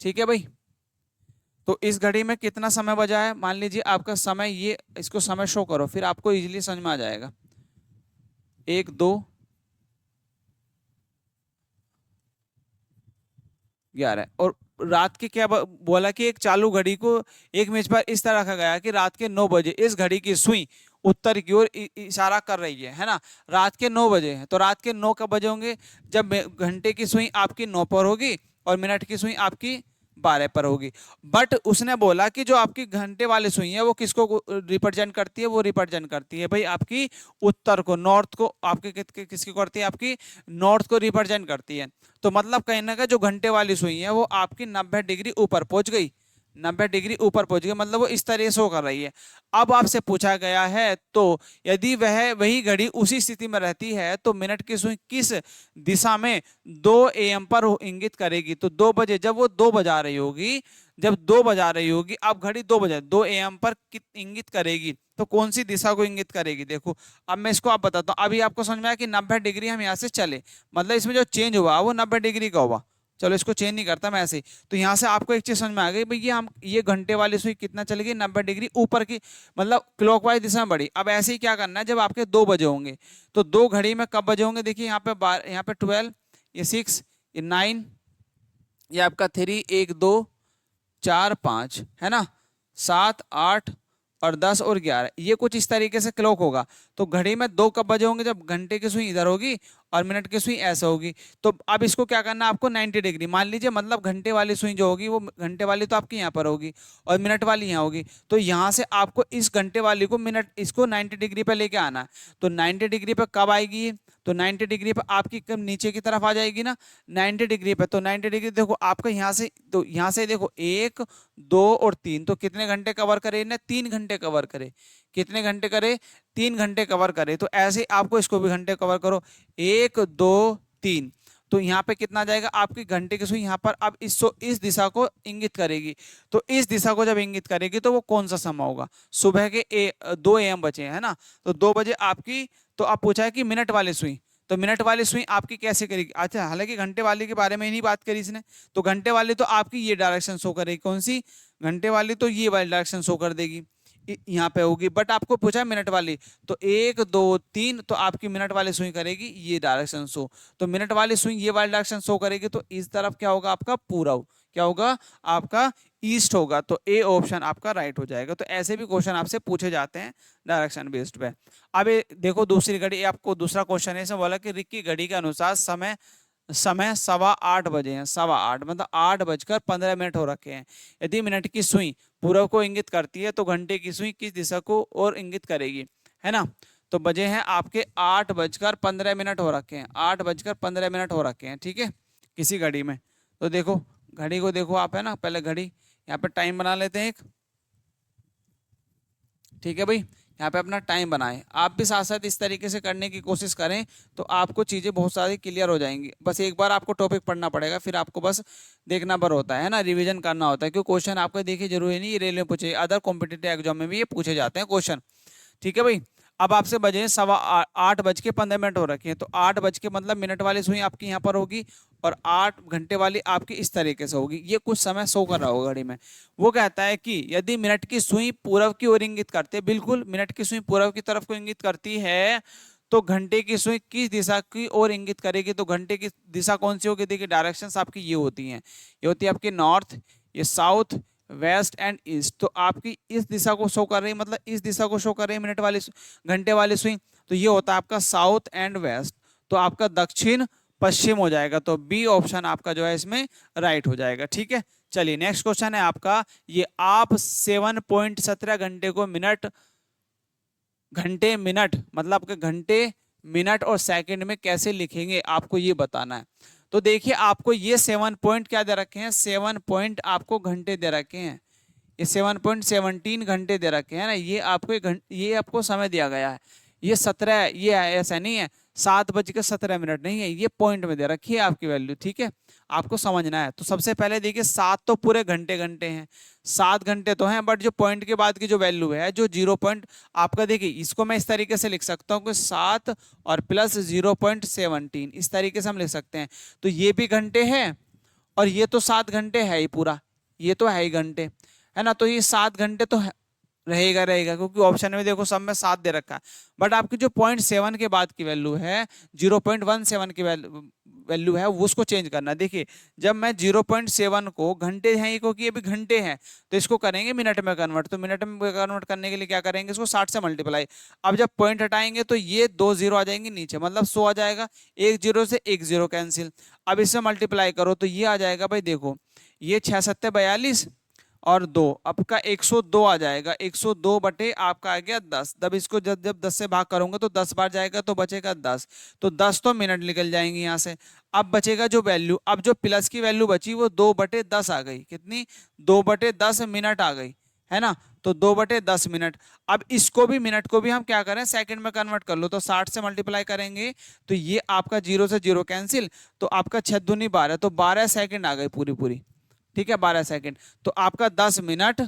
A: ठीक है भाई, तो इस घड़ी में कितना समय बजा है, मान लीजिए आपका समय, ये इसको समय शो करो, फिर आपको इजीली समझ में आ जाएगा। 1 2 11। और रात के क्या बोला कि एक चालू घड़ी को एक मेज पर इस तरह रखा गया कि रात के 9 बजे इस घड़ी की सुई उत्तर की ओर इशारा कर रही है ना। रात के 9 बजे है, तो रात के 9 कब बजे होंगे, जब घंटे की सुई आपकी 9 पर होगी और मिनट की सुई आपकी 12 पर होगी। बट उसने बोला कि जो आपकी घंटे वाली सुई है वो किसको रिप्रेजेंट करती है, वो रिप्रेजेंट करती है भाई आपकी उत्तर को, नॉर्थ को, आपके किसकी करती है, आपकी नॉर्थ को रिप्रेजेंट करती है। तो मतलब कहीं ना कहीं जो घंटे वाली सुई है वो आपकी 90 डिग्री ऊपर पहुंच गई, 90 डिग्री ऊपर पहुंच गई, मतलब वो इस तरह से कर रही है। अब आपसे पूछा गया है, तो यदि वह वही घड़ी उसी स्थिति में रहती है तो मिनट की सुई किस दिशा में 2 AM पर इंगित करेगी। तो 2 बजे, जब वो 2 बजा रही होगी, जब 2 बजा रही होगी, अब घड़ी 2 बजे 2 AM पर इंगित करेगी, तो कौन सी दिशा को इंगित करेगी। देखो अब मैं इसको आप बताता हूँ। अभी आपको समझ में आया कि 90 डिग्री हम यहाँ से चले, मतलब इसमें जो चेंज हुआ वो 90 डिग्री का हुआ। चलो इसको चेंज नहीं करता मैं ऐसे ही। तो यहाँ से आपको एक चीज समझ में आ गई भाई, ये घंटे वाली सुई कितना चली गई, 90 डिग्री ऊपर की, मतलब क्लॉकवाइज दिशा में बढ़ी। अब ऐसे ही क्या करना है, जब आपके 2 बजे होंगे तो 2 घड़ी में कब बजे होंगे, देखिए यहाँ पे यहाँ पे 12, ये 6, ये 9, ये आपका 3, 1 2 4 5, है ना, 7 8 और 10 और 11, ये कुछ इस तरीके से क्लॉक होगा। तो घड़ी में 2 कब बजे होंगे, जब घंटे की सुई इधर होगी और मिनट की सुई ऐसे होगी। तो अब इसको क्या करना है आपको, 90 डिग्री मान लीजिए, मतलब घंटे वाली सुई जो होगी वो घंटे वाली तो आपकी यहाँ पर होगी और मिनट वाली यहाँ होगी। तो यहाँ से आपको इस घंटे वाली को मिनट, इसको 90 डिग्री पे लेके आना है। तो 90 डिग्री पे कब आएगी, तो 90 डिग्री पे आपकी कब नीचे की तरफ आ जाएगी ना 90 डिग्री पे। तो 90 डिग्री देखो आपका यहाँ से, तो यहाँ से देखो 1 2 और 3, तो कितने घंटे कवर करे ना, 3 घंटे कवर करे। कितने घंटे करे, 3 घंटे कवर करे। तो ऐसे आपको इसको भी घंटे कवर करो, 1 2 3। तो यहाँ पे कितना जाएगा, आपकी घंटे की सुई यहाँ पर अब इस दिशा को इंगित करेगी। तो इस दिशा को जब इंगित करेगी तो वो कौन सा समय होगा, सुबह के 2 AM बचे है ना। तो 2 बजे आपकी, तो आप पूछा है कि मिनट वाली सुई, तो मिनट वाली सुई आपकी कैसे करेगी। अच्छा, हालांकि घंटे वाली के बारे में ही नहीं बात करी इसने। तो घंटे वाली तो आपकी ये डायरेक्शन शो करेगी, कौन सी, घंटे वाली तो ये वाली डायरेक्शन शो कर देगी, यहाँ पे होगी। बट आपको पूछा है मिनट वाली, तो 1 2 3, तो आपकी मिनट वाली सुई करेगी ये डायरेक्शन शो। तो मिनट वाली सुई ये वाली डायरेक्शन शो करेगी, तो इस तरफ क्या होगा आपका पूरब, क्या होगा आपका ईस्ट होगा। तो ए ऑप्शन आपका राइट हो जाएगा। तो ऐसे भी क्वेश्चन आपसे पूछे जाते हैं डायरेक्शन बेस्ड पे। अब देखो दूसरी घड़ी, आपको दूसरा क्वेश्चन है, बोला कि रिक्की घड़ी के अनुसार समय 8:15 बजे हैं, 8:15 मतलब 8:15 हो रखे हैं। यदि मिनट की सुई पूर्व को इंगित करती है तो घंटे की सुई किस दिशा को और इंगित करेगी, है ना। तो बजे हैं आपके 8:15 हो रखे हैं, 8:15 हो रखे हैं, ठीक है, किसी घड़ी में। तो देखो घड़ी को देखो आप, है ना, पहले घड़ी यहाँ पे टाइम बना लेते हैं एक, ठीक है भाई, यहाँ पे अपना टाइम बनाएं। आप भी साथ साथ इस तरीके से करने की कोशिश करें तो आपको चीज़ें बहुत सारी क्लियर हो जाएंगी। बस एक बार आपको टॉपिक पढ़ना पड़ेगा, फिर आपको बस देखना भर होता है ना, रिवीजन करना होता है। क्योंकि क्वेश्चन आपको देखिए जरूरी नहीं रेलवे में पूछे, अदर कॉम्पिटेटिव एग्जाम में भी ये पूछे जाते हैं क्वेश्चन, ठीक है भाई। अब आपसे बजे 8:15 हो रखे हैं, तो 8 बज के मतलब मिनट वाली सुई आपकी यहाँ पर होगी और 8 घंटे वाली आपकी इस तरीके से होगी। ये कुछ समय शो कर रहा होगा घड़ी में। वो कहता है कि यदि मिनट की सुई पूर्व की ओर इंगित करते है, बिल्कुल मिनट की सुई पूर्व की तरफ को इंगित करती है, तो घंटे की सुई किस दिशा की ओर इंगित करेगी? तो घंटे की दिशा कौन सी होगी? देखिए डायरेक्शंस आपकी ये होती हैं, ये होती है आपकी नॉर्थ, ये साउथ, वेस्ट एंड ईस्ट। तो आपकी इस दिशा को शो कर रही है, मतलब इस दिशा को शो कर रही है मिनट वाली घंटे वाली सुई, तो ये होता है आपका साउथ एंड वेस्ट। तो आपका दक्षिण पश्चिम हो जाएगा। तो बी ऑप्शन आपका जो है इसमें राइट हो जाएगा। ठीक है, चलिए नेक्स्ट क्वेश्चन है आपका ये, आप 7.17 घंटे को मिनट, घंटे मिनट मतलब आपके घंटे मिनट और सेकंड में कैसे लिखेंगे, आपको ये बताना है। तो देखिए आपको ये 7 पॉइंट क्या दे रखे हैं, 7 पॉइंट आपको घंटे दे रखे हैं, ये 7.17 घंटे दे रखे हैं ना, ये आपको ये आपको समय दिया गया है। ये 17, ये ऐसा नहीं है 7:17 नहीं है, ये पॉइंट में दे रखी है आपकी वैल्यू। ठीक है, आपको समझना है। तो सबसे पहले देखिए 7 तो पूरे घंटे घंटे हैं, 7 घंटे तो हैं, बट जो पॉइंट के बाद की जो वैल्यू है जो 0 पॉइंट आपका, देखिए इसको मैं इस तरीके से लिख सकता हूँ कि 7 और प्लस 0.17, इस तरीके से हम लिख सकते हैं। तो ये भी घंटे हैं और ये तो 7 घंटे है ही पूरा, ये तो है ही घंटे, है ना। तो ये 7 घंटे तो रहेगा रहेगा, क्योंकि ऑप्शन में देखो सब में 7 दे रखा है। बट आपकी जो 0.7 के बाद की वैल्यू है, 0.17 की वैल्यू है, वो उसको चेंज करना। देखिए जब मैं 0.7 को, घंटे हैं ये क्योंकि ये भी घंटे हैं, तो इसको करेंगे मिनट में कन्वर्ट। तो मिनट में कन्वर्ट करने के लिए क्या करेंगे, इसको 60 से मल्टीप्लाई। अब जब पॉइंट हटाएंगे तो ये 2 जीरो आ जाएंगे नीचे, मतलब 100 आ जाएगा, एक जीरो से एक जीरो कैंसिल। अब इससे मल्टीप्लाई करो तो ये आ जाएगा भाई, देखो ये 6 7 42 और 2, आपका 102 आ जाएगा, 102 बटे आपका आ गया 10। तब इसको जब जब 10 से भाग करूंगा तो 10 बार जाएगा तो बचेगा 10, तो 10 तो मिनट निकल जाएंगे यहाँ से। अब बचेगा जो वैल्यू, अब जो प्लस की वैल्यू बची वो 2/10 आ गई, कितनी, 2/10 मिनट आ गई, है ना। तो 2/10 मिनट। अब इसको भी, मिनट को भी हम क्या करें, सेकंड में कन्वर्ट कर लो, तो 60 से मल्टीप्लाई करेंगे तो ये आपका 0 से 0 कैंसिल, तो आपका 6 दूनी 12, तो 12 सेकंड आ गई पूरी पूरी। ठीक है, 12 सेकंड। तो आपका 10 मिनट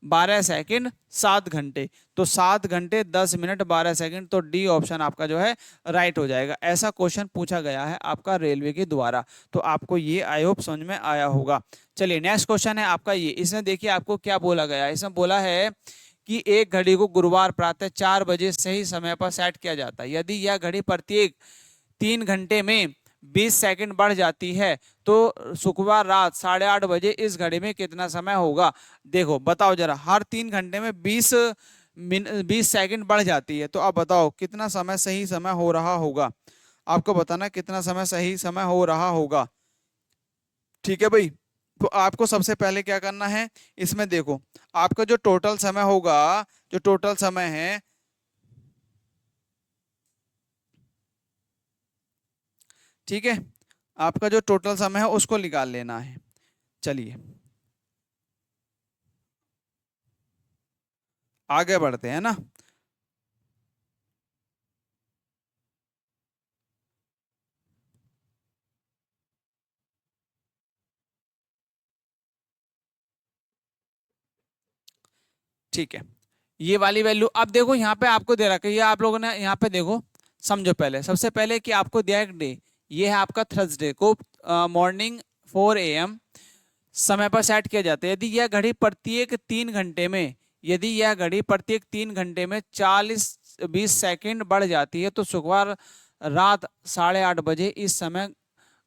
A: 12 सेकंड 7 घंटे, तो 7 घंटे 10 मिनट 12 सेकंड। तो डी ऑप्शन आपका जो है राइट हो जाएगा। ऐसा क्वेश्चन पूछा गया है आपका रेलवे के द्वारा। तो आपको ये आई होप समझ में आया होगा। चलिए नेक्स्ट क्वेश्चन है आपका ये, इसमें देखिए आपको क्या बोला गया है। इसमें बोला है कि एक घड़ी को गुरुवार प्रातः 4 बजे सही समय पर सेट किया जाता है। यदि यह घड़ी प्रत्येक 3 घंटे में 20 सेकंड बढ़ जाती है तो शुक्रवार रात 8:30 बजे इस घड़ी में कितना समय होगा? देखो बताओ जरा, हर 3 घंटे में 20 सेकंड बढ़ जाती है, तो आप बताओ कितना समय सही समय हो रहा होगा। आपको बताना कितना समय सही समय हो रहा होगा। ठीक है भाई, तो आपको सबसे पहले क्या करना है, इसमें देखो आपका जो टोटल समय होगा, जो टोटल समय है, ठीक है, आपका जो टोटल समय है उसको निकाल लेना है। चलिए आगे बढ़ते हैं ना। ठीक है, ये वाली वैल्यू अब देखो यहाँ पे आपको दे रखा है, ये आप लोगों ने यहाँ पे देखो, समझो पहले, सबसे पहले कि आपको दिया एक डे, ये है आपका थर्सडे को मॉर्निंग 4 AM समय पर सेट किया जाता है। यदि यह घड़ी प्रत्येक 3 घंटे में, यदि यह घड़ी प्रत्येक 3 घंटे में 40-20 सेकंड बढ़ जाती है तो शुक्रवार रात 8:30 बजे इस समय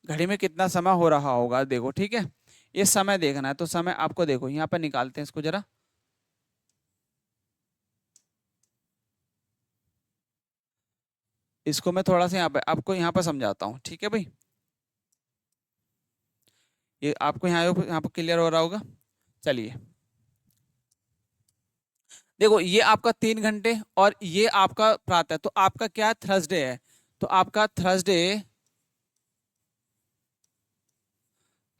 A: घड़ी में कितना समय हो रहा होगा। देखो ठीक है, ये समय देखना है, तो समय आपको देखो यहाँ पर निकालते हैं इसको जरा। इसको मैं थोड़ा सा यहाँ पे आपको यहाँ पर समझाता हूँ, ठीक है भाई, ये आपको यहाँ पर क्लियर हो रहा होगा। चलिए देखो, ये आपका 3 घंटे और ये आपका प्रातः, तो आपका क्या थर्सडे है, तो आपका थर्सडे,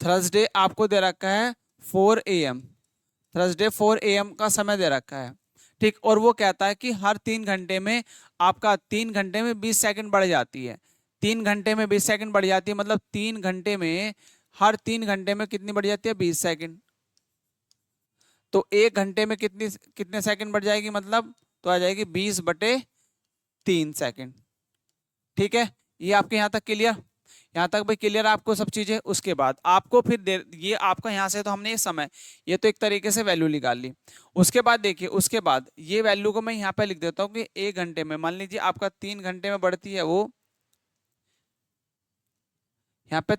A: थर्सडे आपको दे रखा है 4 AM, थर्सडे 4 AM का समय दे रखा है। ठीक, और वो कहता है कि हर 3 घंटे में आपका 3 घंटे में 20 सेकंड बढ़ जाती है, 3 घंटे में 20 सेकंड बढ़ जाती है, मतलब 3 घंटे में, हर 3 घंटे में कितनी बढ़ जाती है, 20 सेकंड। तो 1 घंटे में कितनी, कितने सेकंड बढ़ जाएगी, मतलब तो आ जाएगी 20/3 सेकंड। ठीक है, ये आपके यहाँ तक क्लियर। यहाँ तक भाई क्लियर आपको सब चीजें। उसके बाद आपको फिर ये आपका यहाँ से तो हमने ये समय, ये तो एक तरीके से वैल्यू निकाल ली। उसके बाद देखिए, उसके बाद ये वैल्यू को मैं यहाँ पे लिख देता हूँ कि 1 घंटे में, मान लीजिए आपका 3 घंटे में बढ़ती है वो, यहाँ पे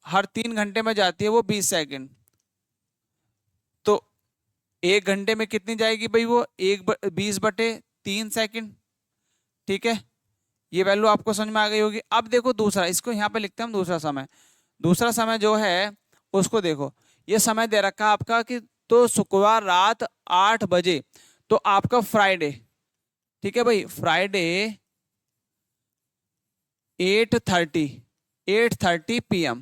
A: हर 3 घंटे में जाती है वो 20 सेकंड। तो 1 घंटे में कितनी जाएगी भाई वो, 20/3 सेकंड। ठीक है, ये वैल्यू आपको समझ में आ गई होगी। अब देखो दूसरा, इसको यहाँ पे लिखते हैं हम दूसरा समय। दूसरा समय जो है उसको देखो, ये समय दे रखा है आपका कि तो शुक्रवार रात 8 बजे, तो आपका फ्राइडे, ठीक है भाई, फ्राइडे 8:30 PM।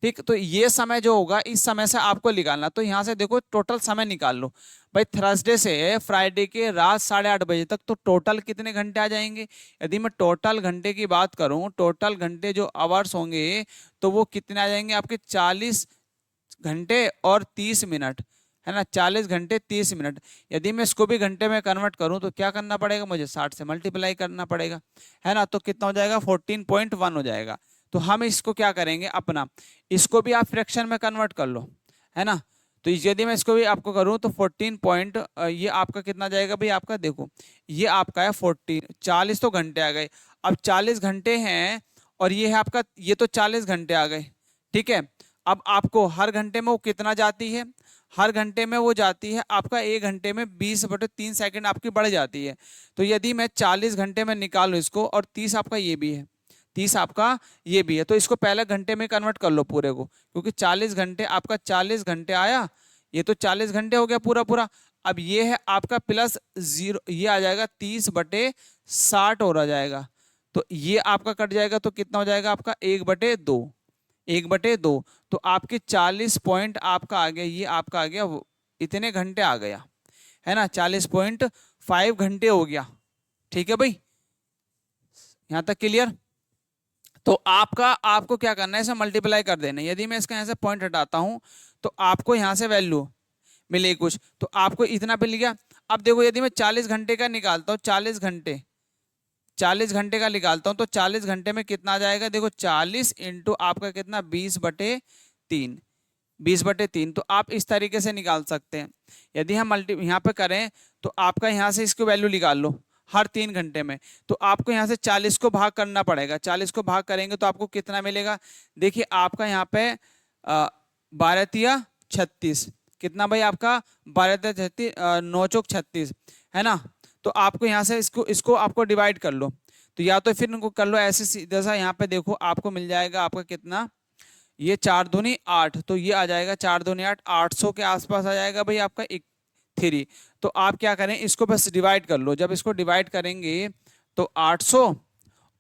A: ठीक, तो ये समय जो होगा इस समय से आपको निकालना। तो यहाँ से देखो टोटल समय निकाल लो भाई, थर्सडे से फ्राइडे के रात 8:30 बजे तक, तो टोटल कितने घंटे आ जाएंगे। यदि मैं टोटल घंटे की बात करूं, टोटल घंटे जो आवर्स होंगे तो वो कितने आ जाएंगे आपके, 40 घंटे और 30 मिनट, है ना, 40 घंटे 30 मिनट। यदि मैं इसको भी घंटे में कन्वर्ट करूं तो क्या करना पड़ेगा मुझे, 60 से मल्टीप्लाई करना पड़ेगा, है ना। तो कितना हो जाएगा, 14.1 हो जाएगा। तो हम इसको क्या करेंगे अपना, इसको भी आप फ्रैक्शन में कन्वर्ट कर लो, है ना। तो यदि मैं इसको भी आपको करूं तो 14 पॉइंट, ये आपका कितना जाएगा भाई, आपका देखो ये आपका है 14, 40 तो घंटे आ गए। अब 40 घंटे हैं और ये है आपका, ये तो 40 घंटे आ गए। ठीक है, अब आपको हर घंटे में वो कितना जाती है, हर घंटे में वो जाती है आपका 1 घंटे में 20/3 सेकंड आपकी बढ़ जाती है। तो यदि मैं 40 घंटे में निकालूं इसको, और 30 आपका ये भी है, 30 आपका ये भी है, तो इसको पहले घंटे में कन्वर्ट कर लो पूरे को, क्योंकि 40 घंटे आपका 40 घंटे आया, ये तो 40 घंटे हो गया पूरा पूरा। अब ये है आपका प्लस 0, ये आ जाएगा 30/60 और आ जाएगा। तो ये आपका कट जाएगा तो कितना हो जाएगा आपका, 1/2, 1/2। तो आपके 40 पॉइंट आपका आ गया, ये आपका आ गया इतने घंटे आ गया, है ना, 40.5 घंटे हो गया। ठीक है भाई, यहां तक क्लियर। तो आपको क्या करना है, इसे मल्टीप्लाई कर देना। यदि मैं इसका यहाँ से पॉइंट हटाता हूं तो आपको यहाँ से वैल्यू मिलेगी कुछ, तो आपको इतना मिल गया। अब देखो यदि मैं 40 घंटे का निकालता हूँ, 40 घंटे का निकालता हूँ, तो 40 घंटे में कितना आ जाएगा, देखो 40 इंटू आपका कितना, 20/3, 20/3। तो आप इस तरीके से निकाल सकते हैं। यदि हम मल्टी यहाँ पे करें तो आपका यहाँ से इसको वैल्यू निकाल लो हर 3 घंटे में, तो आपको यहाँ से 40 को भाग करना पड़ेगा। 40 को भाग करेंगे तो आपको कितना मिलेगा, देखिए आपका यहाँ पे 12×3 = 36, कितना भाई आपका 12×3 9×4 = 36, है ना। तो आपको यहाँ से इसको इसको आपको डिवाइड कर लो, तो या तो फिर इनको कर लो ऐसे सीधा सा, यहाँ पे देखो आपको मिल जाएगा आपका कितना, ये 4×2 = 8, तो ये आ जाएगा 4×2 = 8, 800 के आसपास आ जाएगा भाई आपका 3। तो आप क्या करें, इसको बस डिवाइड कर लो। जब इसको डिवाइड करेंगे तो 800,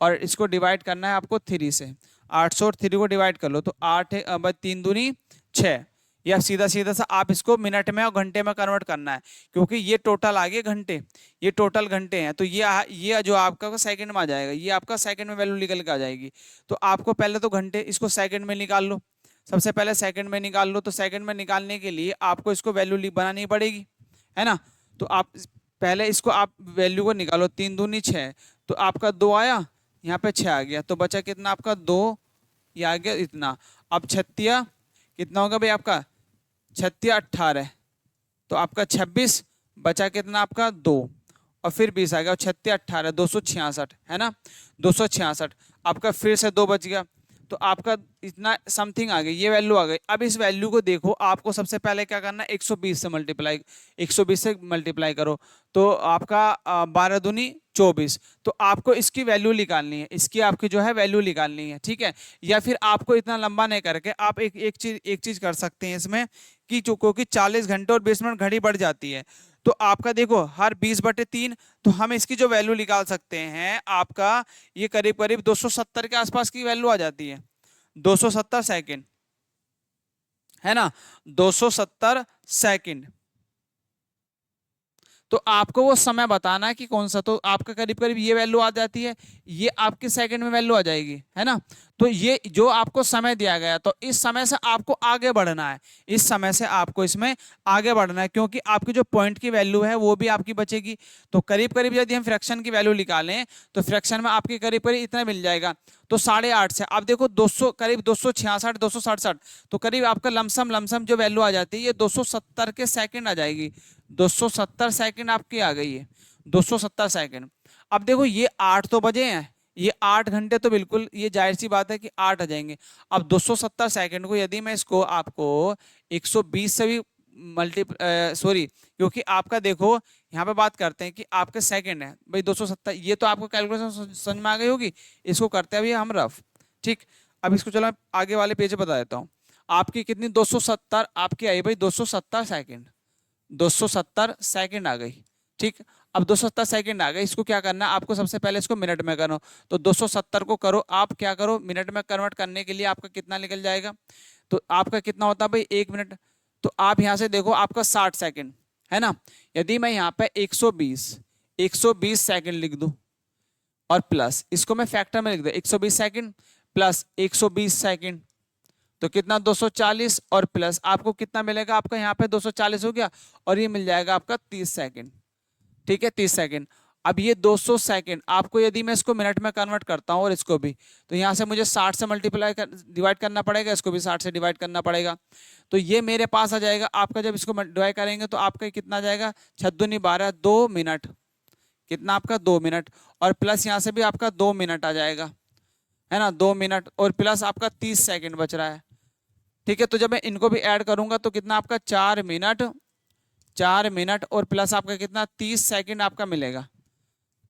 A: और इसको डिवाइड करना है आपको 3 से, 800 और 3 को डिवाइड कर लो तो 8 है, 3×2 = 6। या सीधा सीधा सा आप इसको मिनट में और घंटे में कन्वर्ट करना है, क्योंकि ये टोटल आ गए घंटे, ये टोटल घंटे हैं। तो ये जो आपका सेकंड में आ जाएगा, ये आपका सेकंड में वैल्यू निकल के आ जाएगी। तो आपको पहले तो घंटे, इसको सेकंड में निकाल लो, सबसे पहले सेकंड में निकाल लो। तो सेकंड में निकालने के लिए आपको इसको वैल्यू बनानी पड़ेगी, है ना। तो आप पहले इसको आप वैल्यू को निकालो, 3×2 = 6, तो आपका 2 आया, यहाँ पे 6 आ गया, तो बचा कितना आपका 2, ये आ गया इतना। अब 36 कितना होगा भाई आपका, 36 18, तो आपका 26, बचा कितना आपका 2, और फिर 20 आ गया, 36 18 266, है ना, 266। आपका फिर से 2 बच गया, तो आपका इतना समथिंग आ गई, ये वैल्यू आ गई। अब इस वैल्यू को देखो, आपको सबसे पहले क्या करना है, 120 से मल्टीप्लाई, 120 से मल्टीप्लाई करो, तो आपका 12×2 = 24। तो आपको इसकी वैल्यू निकालनी है, इसकी आपकी जो है वैल्यू निकालनी है, ठीक है। या फिर आपको इतना लंबा नहीं करके आप एक चीज कर सकते हैं इसमें, कि क्योंकि 40 घंटे और 20 मिनट घड़ी बढ़ जाती है, तो आपका देखो हर 20/3, तो हम इसकी जो वैल्यू निकाल सकते हैं आपका, ये करीब करीब 270 के आसपास की वैल्यू आ जाती है, 270 सेकंड, है ना, 270 सेकंड। तो आपको वो समय बताना है कि कौन सा, तो आपका करीब करीब ये वैल्यू आ जाती है, ये आपके सेकंड में वैल्यू आ जाएगी, है ना। तो ये जो आपको समय दिया गया, तो इस समय से आपको आगे बढ़ना है, इस समय से आपको इसमें आगे बढ़ना है, क्योंकि आपकी जो पॉइंट की वैल्यू है वो भी आपकी बचेगी। तो करीब करीब यदि हम फ्रैक्शन की वैल्यू निकालें तो फ्रैक्शन में आपके करीब करीब इतना मिल जाएगा। तो 8.5 से आप देखो 200 करीब 266 267, तो करीब आपका लमसम लमसम जो वैल्यू आ जाती है ये 270 के सेकंड आ जाएगी। 270 सेकंड आपकी आ गई है, 270 सेकंड। अब देखो ये 8 तो बजे हैं, ये 8 घंटे तो बिल्कुल ये जाहिर सी बात है कि 8 आ जाएंगे। अब 270 सेकंड को यदि मैं इसको आपको 120 से भी सॉरी, क्योंकि आपका देखो यहाँ पे बात करते हैं कि आपके सेकंड है भाई 270, ये तो आपको कैलकुलेशन समझ में आ गई होगी। इसको करते हैं अभी हम रफ, ठीक। अब इसको चलो आगे वाले पेज पे बता देता हूँ। आपकी कितनी 270 आपकी आई भाई 270 सेकंड, 270 सेकंड आ गई, ठीक। अब 270 सेकंड आ गए, इसको क्या करना है आपको, सबसे पहले इसको मिनट में करो। तो 270 को करो आप क्या करो, मिनट में कन्वर्ट करने के लिए आपका कितना निकल जाएगा, तो आपका कितना होता है भाई 1 मिनट। तो आप यहां से देखो आपका 60 सेकंड है ना। यदि मैं यहाँ पे 120 सेकंड लिख दूं और प्लस इसको मैं फैक्टर में लिख दूं, 120 सेकंड प्लस 120 सेकंड, तो कितना 240, और प्लस आपको कितना मिलेगा, आपका यहाँ पे 240 हो गया, और ये मिल जाएगा आपका 30 सेकंड, ठीक है 30 सेकंड। अब ये 200 सेकंड आपको यदि मैं इसको मिनट में कन्वर्ट करता हूँ और इसको भी, तो यहाँ से मुझे 60 से डिवाइड करना पड़ेगा, इसको भी 60 से डिवाइड करना पड़ेगा। तो ये मेरे पास आ जाएगा आपका, जब इसको डिवाइड करेंगे तो आपका कितना आ जाएगा 6 दूनी 12, 2 मिनट, कितना आपका 2 मिनट, और प्लस यहाँ से भी आपका 2 मिनट आ जाएगा, है ना 2 मिनट, और प्लस आपका 30 सेकंड बच रहा है, ठीक है। तो जब मैं इनको भी ऐड करूंगा तो कितना आपका 4 मिनट, 4 मिनट और प्लस आपका कितना 30 सेकंड आपका मिलेगा,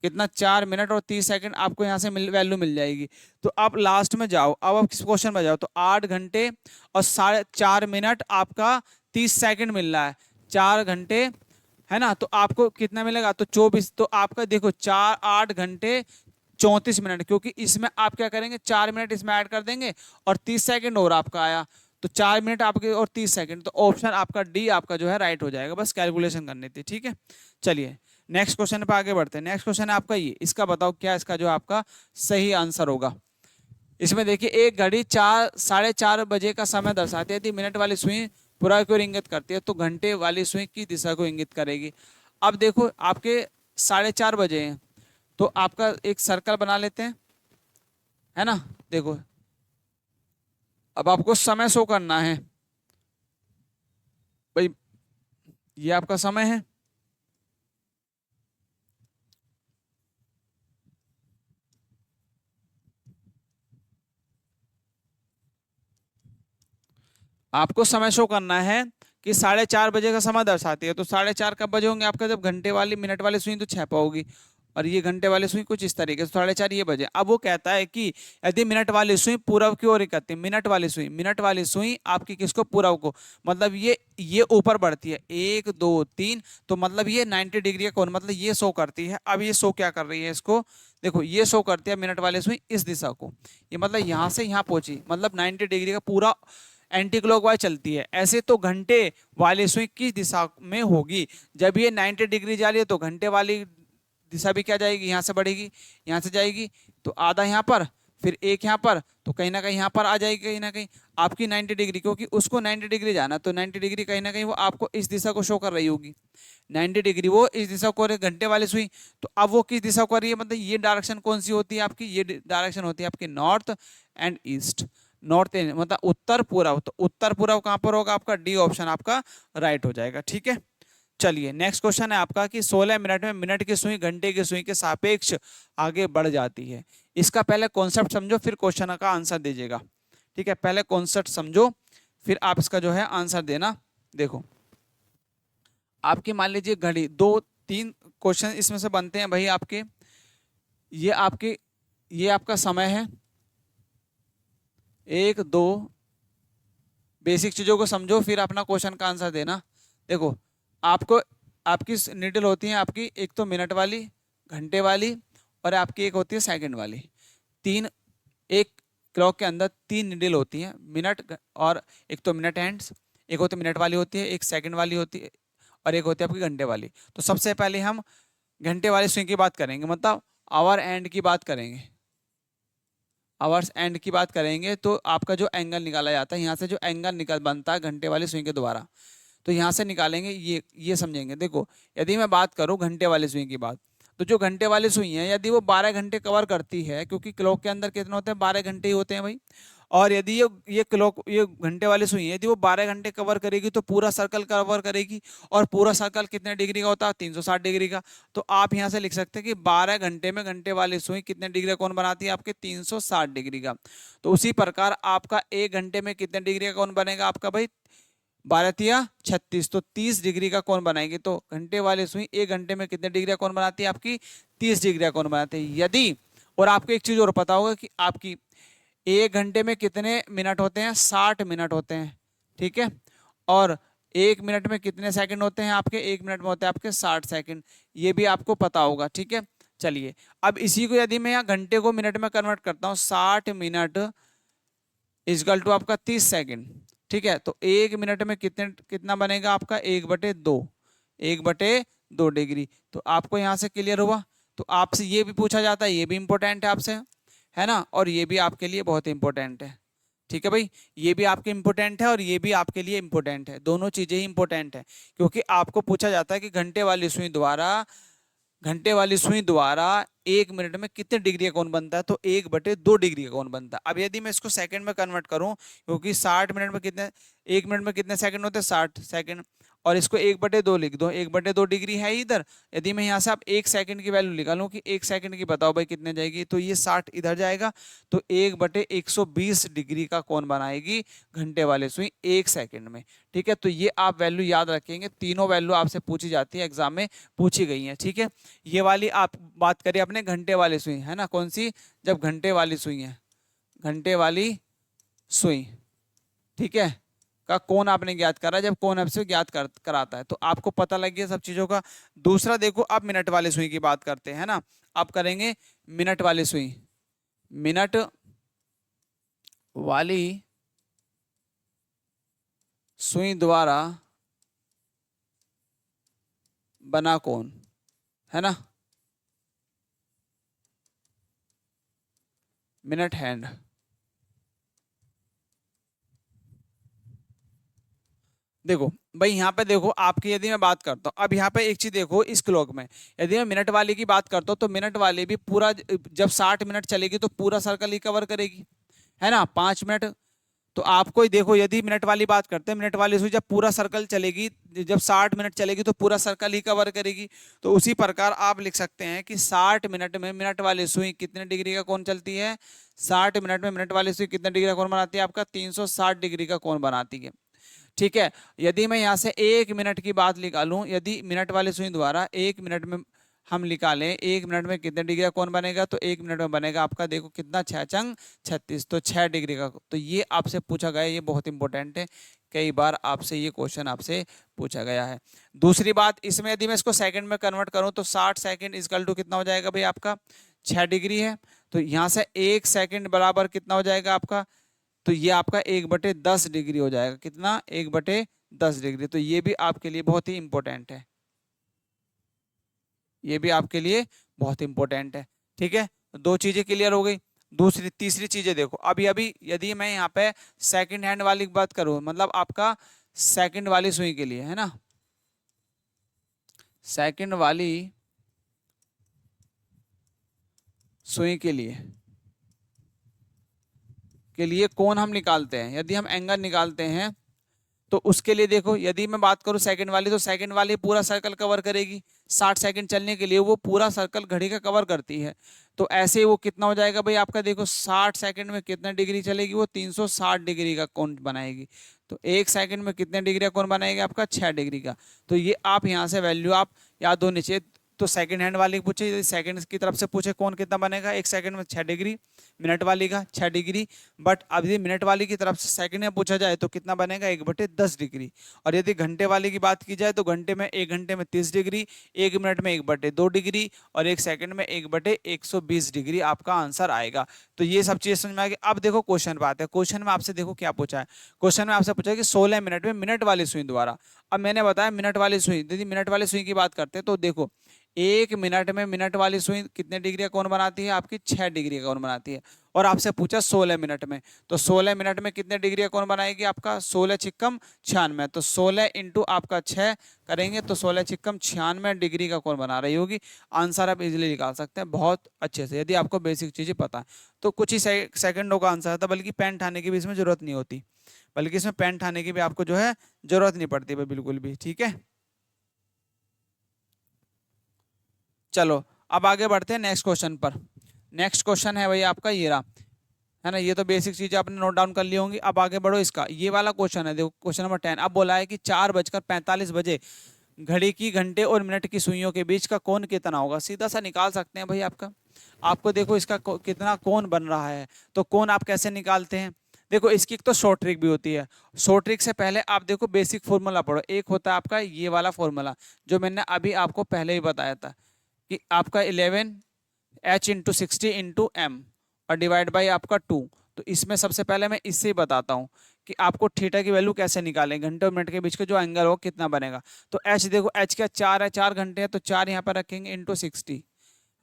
A: कितना 4 मिनट और 30 सेकंड आपको यहाँ से वैल्यू मिल जाएगी। तो आप लास्ट में जाओ, अब आप किस क्वेश्चन में जाओ, तो 8 घंटे और 4.5 मिनट आपका 30 सेकंड मिल रहा है, 4 घंटे है ना, तो आपको कितना मिलेगा, तो 24, तो आपका देखो 8 घंटे 34 मिनट, क्योंकि इसमें आप क्या करेंगे 4 मिनट इसमें ऐड कर देंगे और 30 सेकंड और आपका आया, तो 4 मिनट आपके और 30 सेकंड, तो ऑप्शन आपका डी आपका जो है राइट हो जाएगा, बस कैलकुलेशन करनी थी, ठीक है। चलिए नेक्स्ट क्वेश्चन पे आगे बढ़ते हैं। नेक्स्ट क्वेश्चन है आपका ये, इसका बताओ क्या इसका जो आपका सही आंसर होगा। इसमें देखिए एक घड़ी 4:30 बजे का समय दर्शाती है, यदि मिनट वाली सुई पूरा की ओर इंगित करती है तो घंटे वाली सुई की दिशा को इंगित करेगी। अब देखो आपके 4:30 बजे हैं, तो आपका एक सर्कल बना लेते हैं, है ना। देखो अब आपको समय शो करना है भाई, ये आपका समय है, आपको समय शो करना है कि 4:30 बजे का समय दर्शाती है, तो 4:30 कब बजे होंगे आपका, जब घंटे वाली मिनट वाली सुई तो 6 पे होगी, और ये घंटे वाली सुई कुछ इस तरीके से 4:30 ये बजे। अब वो कहता है कि यदि मिनट वाली सुई पूर्व की ओर करती है, मिनट वाली सुई आपकी किसको, पूर्व को, मतलब ये ऊपर बढ़ती है 1 2 3, तो मतलब ये 90 डिग्री का कोण, मतलब ये शो करती है। अब ये शो क्या कर रही है, इसको देखो ये शो करती है मिनट वाली सुई इस दिशा को, ये मतलब यहाँ से यहाँ पहुंची, मतलब 90 डिग्री का पूरा एंटी क्लॉकवाइज चलती है। ऐसे तो घंटे वाली सुई किस दिशा में होगी, जब ये 90 डिग्री जा रही है तो घंटे वाली दिशा भी क्या जाएगी, यहाँ से बढ़ेगी, यहाँ से जाएगी, तो आधा यहाँ पर फिर एक यहाँ पर, तो कहीं ना कहीं यहाँ पर आ जाएगी, कहीं ना कहीं आपकी 90 डिग्री, क्योंकि उसको 90 डिग्री जाना, तो 90 डिग्री कहीं ना कहीं वो आपको इस दिशा को शो कर रही होगी, 90 डिग्री वो इस दिशा को घंटे वाली सुई। तो अब वो किस दिशा को कर रही है, मतलब ये डायरेक्शन कौन सी होती है आपकी, ये डायरेक्शन होती है आपकी नॉर्थ एंड ईस्ट, नॉर्थ मतलब उत्तर पूर्व, तो उत्तर पूर्व कहां पर होगा आपका, डी ऑप्शन आपका राइट हो जाएगा, ठीक है। चलिए नेक्स्ट क्वेश्चन है आपका कि 16 मिनट में मिनट की सुई घंटे की सुई के सापेक्ष आगे बढ़ जाती है। इसका पहले कॉन्सेप्ट समझो फिर क्वेश्चन का आंसर दीजिएगा, ठीक है। पहले कॉन्सेप्ट समझो फिर आप इसका जो है आंसर देना। देखो आपकी मान लीजिए घड़ी 2-3 क्वेश्चन इसमें से बनते हैं भाई आपके, ये आपका समय है, 1 2 बेसिक चीजों को समझो फिर अपना क्वेश्चन का आंसर देना। देखो आपको आपकी निडल होती है आपकी, एक तो मिनट वाली, घंटे वाली, और आपकी एक होती है सेकंड वाली। एक क्लॉक के अंदर 3 निडल होती हैं, मिनट और एक तो मिनट हैंड्स, एक होती मिनट वाली होती है, एक सेकंड वाली होती है, और एक होती है आपकी घंटे वाली। तो सबसे पहले हम घंटे वाली सुई की बात करेंगे, मतलब आवर एंड की बात करेंगे, आवर्स एंड की बात करेंगे तो आपका जो एंगल निकाला जाता है, यहाँ से जो एंगल निकल बनता है घंटे वाली सुई के द्वारा, तो यहाँ से निकालेंगे, ये समझेंगे। देखो यदि मैं बात करूँ घंटे वाली सुई की बात, तो जो घंटे वाली सुई है यदि वो 12 घंटे कवर करती है, क्योंकि क्लॉक के अंदर कितने होते हैं, 12 घंटे ही होते हैं भाई। और यदि ये क्लॉक, ये घंटे वाली सुई है, यदि वो 12 घंटे कवर करेगी तो पूरा सर्कल कवर करेगी। और पूरा सर्कल कितने डिग्री का होता है, 360 डिग्री का। तो आप यहाँ से लिख सकते हैं कि 12 घंटे में घंटे वाली सुई कितने डिग्री का कोण बनाती है, आपके 360 डिग्री का। तो उसी प्रकार आपका 1 घंटे में कितने डिग्री का कोण बनेगा आपका भाई, 12 तिया 36, तो 30 डिग्री का कोण बनाएगी। तो घंटे वाली सुई 1 घंटे में कितने डिग्री का कोण बनाती है, आपकी 30 डिग्री का कोण बनाती है। यदि, और आपको एक चीज और पता होगा कि आपकी 1 घंटे में कितने मिनट होते हैं, 60 मिनट होते हैं, ठीक है। और 1 मिनट में कितने सेकंड होते हैं आपके, 1 मिनट में होते हैं आपके 60 सेकंड, ये भी आपको पता होगा, ठीक है। चलिए अब इसी को यदि मैं यहाँ घंटे को मिनट में कन्वर्ट करता हूँ, 60 मिनट इजकल टू आपका 30 सेकंड, ठीक है। तो 1 मिनट में कितना बनेगा आपका, 1/2, 1/2 डिग्री। तो आपको यहाँ से क्लियर हुआ। तो आपसे ये भी पूछा जाता है, ये भी इंपॉर्टेंट है आपसे, है ना, और ये भी आपके लिए बहुत इंपॉर्टेंट है, ठीक है भाई। ये भी आपके इंपॉर्टेंट है और ये भी आपके लिए इंपॉर्टेंट है, दोनों चीजें ही इंपॉर्टेंट है। क्योंकि आपको पूछा जाता है कि घंटे वाली सुई द्वारा 1 मिनट में कितने डिग्री का कोण बनता है, तो 1/2 डिग्री का कोण बनता है। अब यदि मैं इसको सेकंड में कन्वर्ट करूं, क्योंकि 60 मिनट में कितने, 1 मिनट में कितने सेकंड होते हैं, 60 सेकंड, और इसको 1/2 लिख दो, 1/2 डिग्री है इधर। यदि मैं यहाँ से आप 1 सेकंड की वैल्यू निकालूं कि 1 सेकंड की बताओ भाई कितने जाएगी, तो ये 60 इधर जाएगा, तो 1/120 डिग्री का कोण बनाएगी घंटे वाली सुई 1 सेकंड में, ठीक है। तो ये आप वैल्यू याद रखेंगे, तीनों वैल्यू आपसे पूछी जाती है, एग्जाम में पूछी गई है, ठीक है। ये वाली आप बात करिए अपने घंटे वाली सुई, है ना, कौन सी, जब घंटे वाली सुई है, घंटे वाली सुई, ठीक है, का कोण आपने ज्ञात करा, जब कोण आपसे ज्ञात कराता है तो आपको पता लग गया सब चीजों का। दूसरा देखो, अब मिनट वाली सुई की बात करते हैं, है ना। अब करेंगे मिनट वाली सुई, मिनट वाली सुई द्वारा बना कोण, है ना, मिनट हैंड। देखो भाई यहाँ पे देखो आपकी, यदि मैं बात करता हूँ, अब यहाँ पे एक चीज देखो, इस क्लॉक में यदि मैं मिनट वाली की बात करता हूँ, तो मिनट वाली भी पूरा, जब 60 मिनट चलेगी तो पूरा सर्कल ही कवर करेगी, है ना, 5 मिनट। तो आपको ही देखो, यदि मिनट वाली बात करते हैं, मिनट वाली सुई जब पूरा सर्कल चलेगी, जब 60 मिनट चलेगी तो पूरा सर्कल ही कवर करेगी। तो उसी प्रकार आप लिख सकते हैं कि 60 मिनट में मिनट वाली सुई कितने डिग्री का कोण चलती है, 60 मिनट में मिनट वाली सुई कितने डिग्री का कोण बनाती है, आपका 360 डिग्री का कोण बनाती है, ठीक है। यदि मैं यहाँ से 1 मिनट की बात निकालूं, यदि मिनट वाली सुई द्वारा 1 मिनट में हम निकालें 1 मिनट में कितने डिग्री का कोण बनेगा, तो 1 मिनट में बनेगा आपका, देखो कितना, 6×6 36, तो 6 डिग्री का। तो ये आपसे पूछा गया है, ये बहुत इंपॉर्टेंट है, कई बार आपसे ये क्वेश्चन आपसे पूछा गया है। दूसरी बात, इसमें यदि मैं इसको सेकंड में कन्वर्ट करूं, तो 60 सेकंड इक्वल टू कितना हो जाएगा भाई, आपका 6 डिग्री है। तो यहाँ से 1 सेकंड बराबर कितना हो जाएगा आपका, तो ये आपका 1/10 डिग्री हो जाएगा, कितना, 1/10 डिग्री। तो ये भी आपके लिए बहुत ही इंपॉर्टेंट है, ये भी आपके लिए बहुत इंपॉर्टेंट है, ठीक है। दो चीजें क्लियर हो गई। दूसरी तीसरी चीजें देखो, अभी अभी यदि मैं यहाँ पे सेकंड हैंड वाली की बात करूं, मतलब आपका सेकंड वाली सुई के लिए, है ना, सेकंड वाली सुई के लिए कौन हम निकालते हैं, यदि हम एंगल निकालते हैं, तो उसके लिए देखो, यदि मैं बात करूं सेकंड वाली, तो सेकंड वाली पूरा सर्कल कवर करेगी, 60 सेकंड चलने के लिए वो पूरा सर्कल घड़ी का कवर करती है। तो ऐसे वो कितना हो जाएगा भाई आपका, देखो 60 सेकंड में कितना डिग्री चलेगी, वो 360 डिग्री का कोण बनाएगी। तो 1 सेकंड में कितने डिग्री का कोण बनाएगी, आपका 6 डिग्री का। तो ये आप यहाँ से वैल्यू आप याद होनी चाहिए। तो सेकंड हैंड वाली पूछे, यदि सेकंड की तरफ से पूछे कौन कितना बनेगा, 1 सेकंड में 6 डिग्री, मिनट वाली का 6 डिग्री। बट अब यदि मिनट वाली की तरफ से सेकंड में पूछा जाए तो कितना बनेगा, 1/10 डिग्री। और यदि घंटे वाली की बात की जाए तो घंटे में 1 घंटे में 30 डिग्री, 1 मिनट में 1/2 डिग्री, और 1 सेकंड में 1/120 डिग्री आपका आंसर आएगा। तो ये सब चीजें समझ में आ गई। अब देखो क्वेश्चन बात है, क्वेश्चन में आपसे देखो क्या पूछा है, क्वेश्चन में आपसे पूछा है कि 16 मिनट में मिनट वाली सुई द्वारा। अब मैंने बताया मिनट वाली सुई, यदि मिनट वाली सुई की बात करते हैं तो देखो 1 मिनट में मिनट वाली सुई कितने डिग्री का कोण बनाती है? आपकी 6 डिग्री का कोण बनाती है। और आपसे पूछा 16 मिनट में, तो 16 मिनट में कितने डिग्री का कोण बनाएगी? आपका 16 छिक्कम 96, तो 16 इंटू आपका 6 करेंगे तो 16 छिक्कम 96 डिग्री का कोण बना रही होगी। आंसर आप इजीली निकाल सकते हैं बहुत अच्छे से, यदि आपको बेसिक चीजें पता है तो। कुछ ही सेकंडों का आंसर था, बल्कि पेन ठाने की भी इसमें जरूरत नहीं होती, बल्कि इसमें पेन ठाने की भी आपको जो है जरूरत नहीं पड़ती भाई, बिल्कुल भी। ठीक है, चलो अब आगे बढ़ते हैं नेक्स्ट क्वेश्चन पर। नेक्स्ट क्वेश्चन है भाई आपका ये रहा, है ना। ये तो बेसिक चीजें आपने नोट डाउन कर ली होंगी। अब आगे बढ़ो, इसका ये वाला क्वेश्चन है, देखो क्वेश्चन नंबर 10। अब बोला है कि 4:45 बजे घड़ी की घंटे और मिनट की सुइयों के बीच का कोण कितना होगा? सीधा सा निकाल सकते हैं भाई। आपको देखो इसका कितना कोण बन रहा है, तो कोण आप कैसे निकालते हैं? देखो इसकी एक तो शॉर्ट ट्रिक भी होती है। शॉर्ट ट्रिक से पहले आप देखो बेसिक फॉर्मूला पढ़ो। एक होता है आपका ये वाला फॉर्मूला जो मैंने अभी आपको पहले ही बताया था कि आपका 11h इंटू 60 इंटू एम और डिवाइड बाई आपका 2। तो इसमें सबसे पहले मैं इससे ही बताता हूँ कि आपको थीटा की वैल्यू कैसे निकालें, घंटे और मिनट के बीच का जो एंगल हो कितना बनेगा। तो एच देखो, एच क्या 4 है, 4 घंटे है, तो 4 यहाँ पर रखेंगे इंटू 60,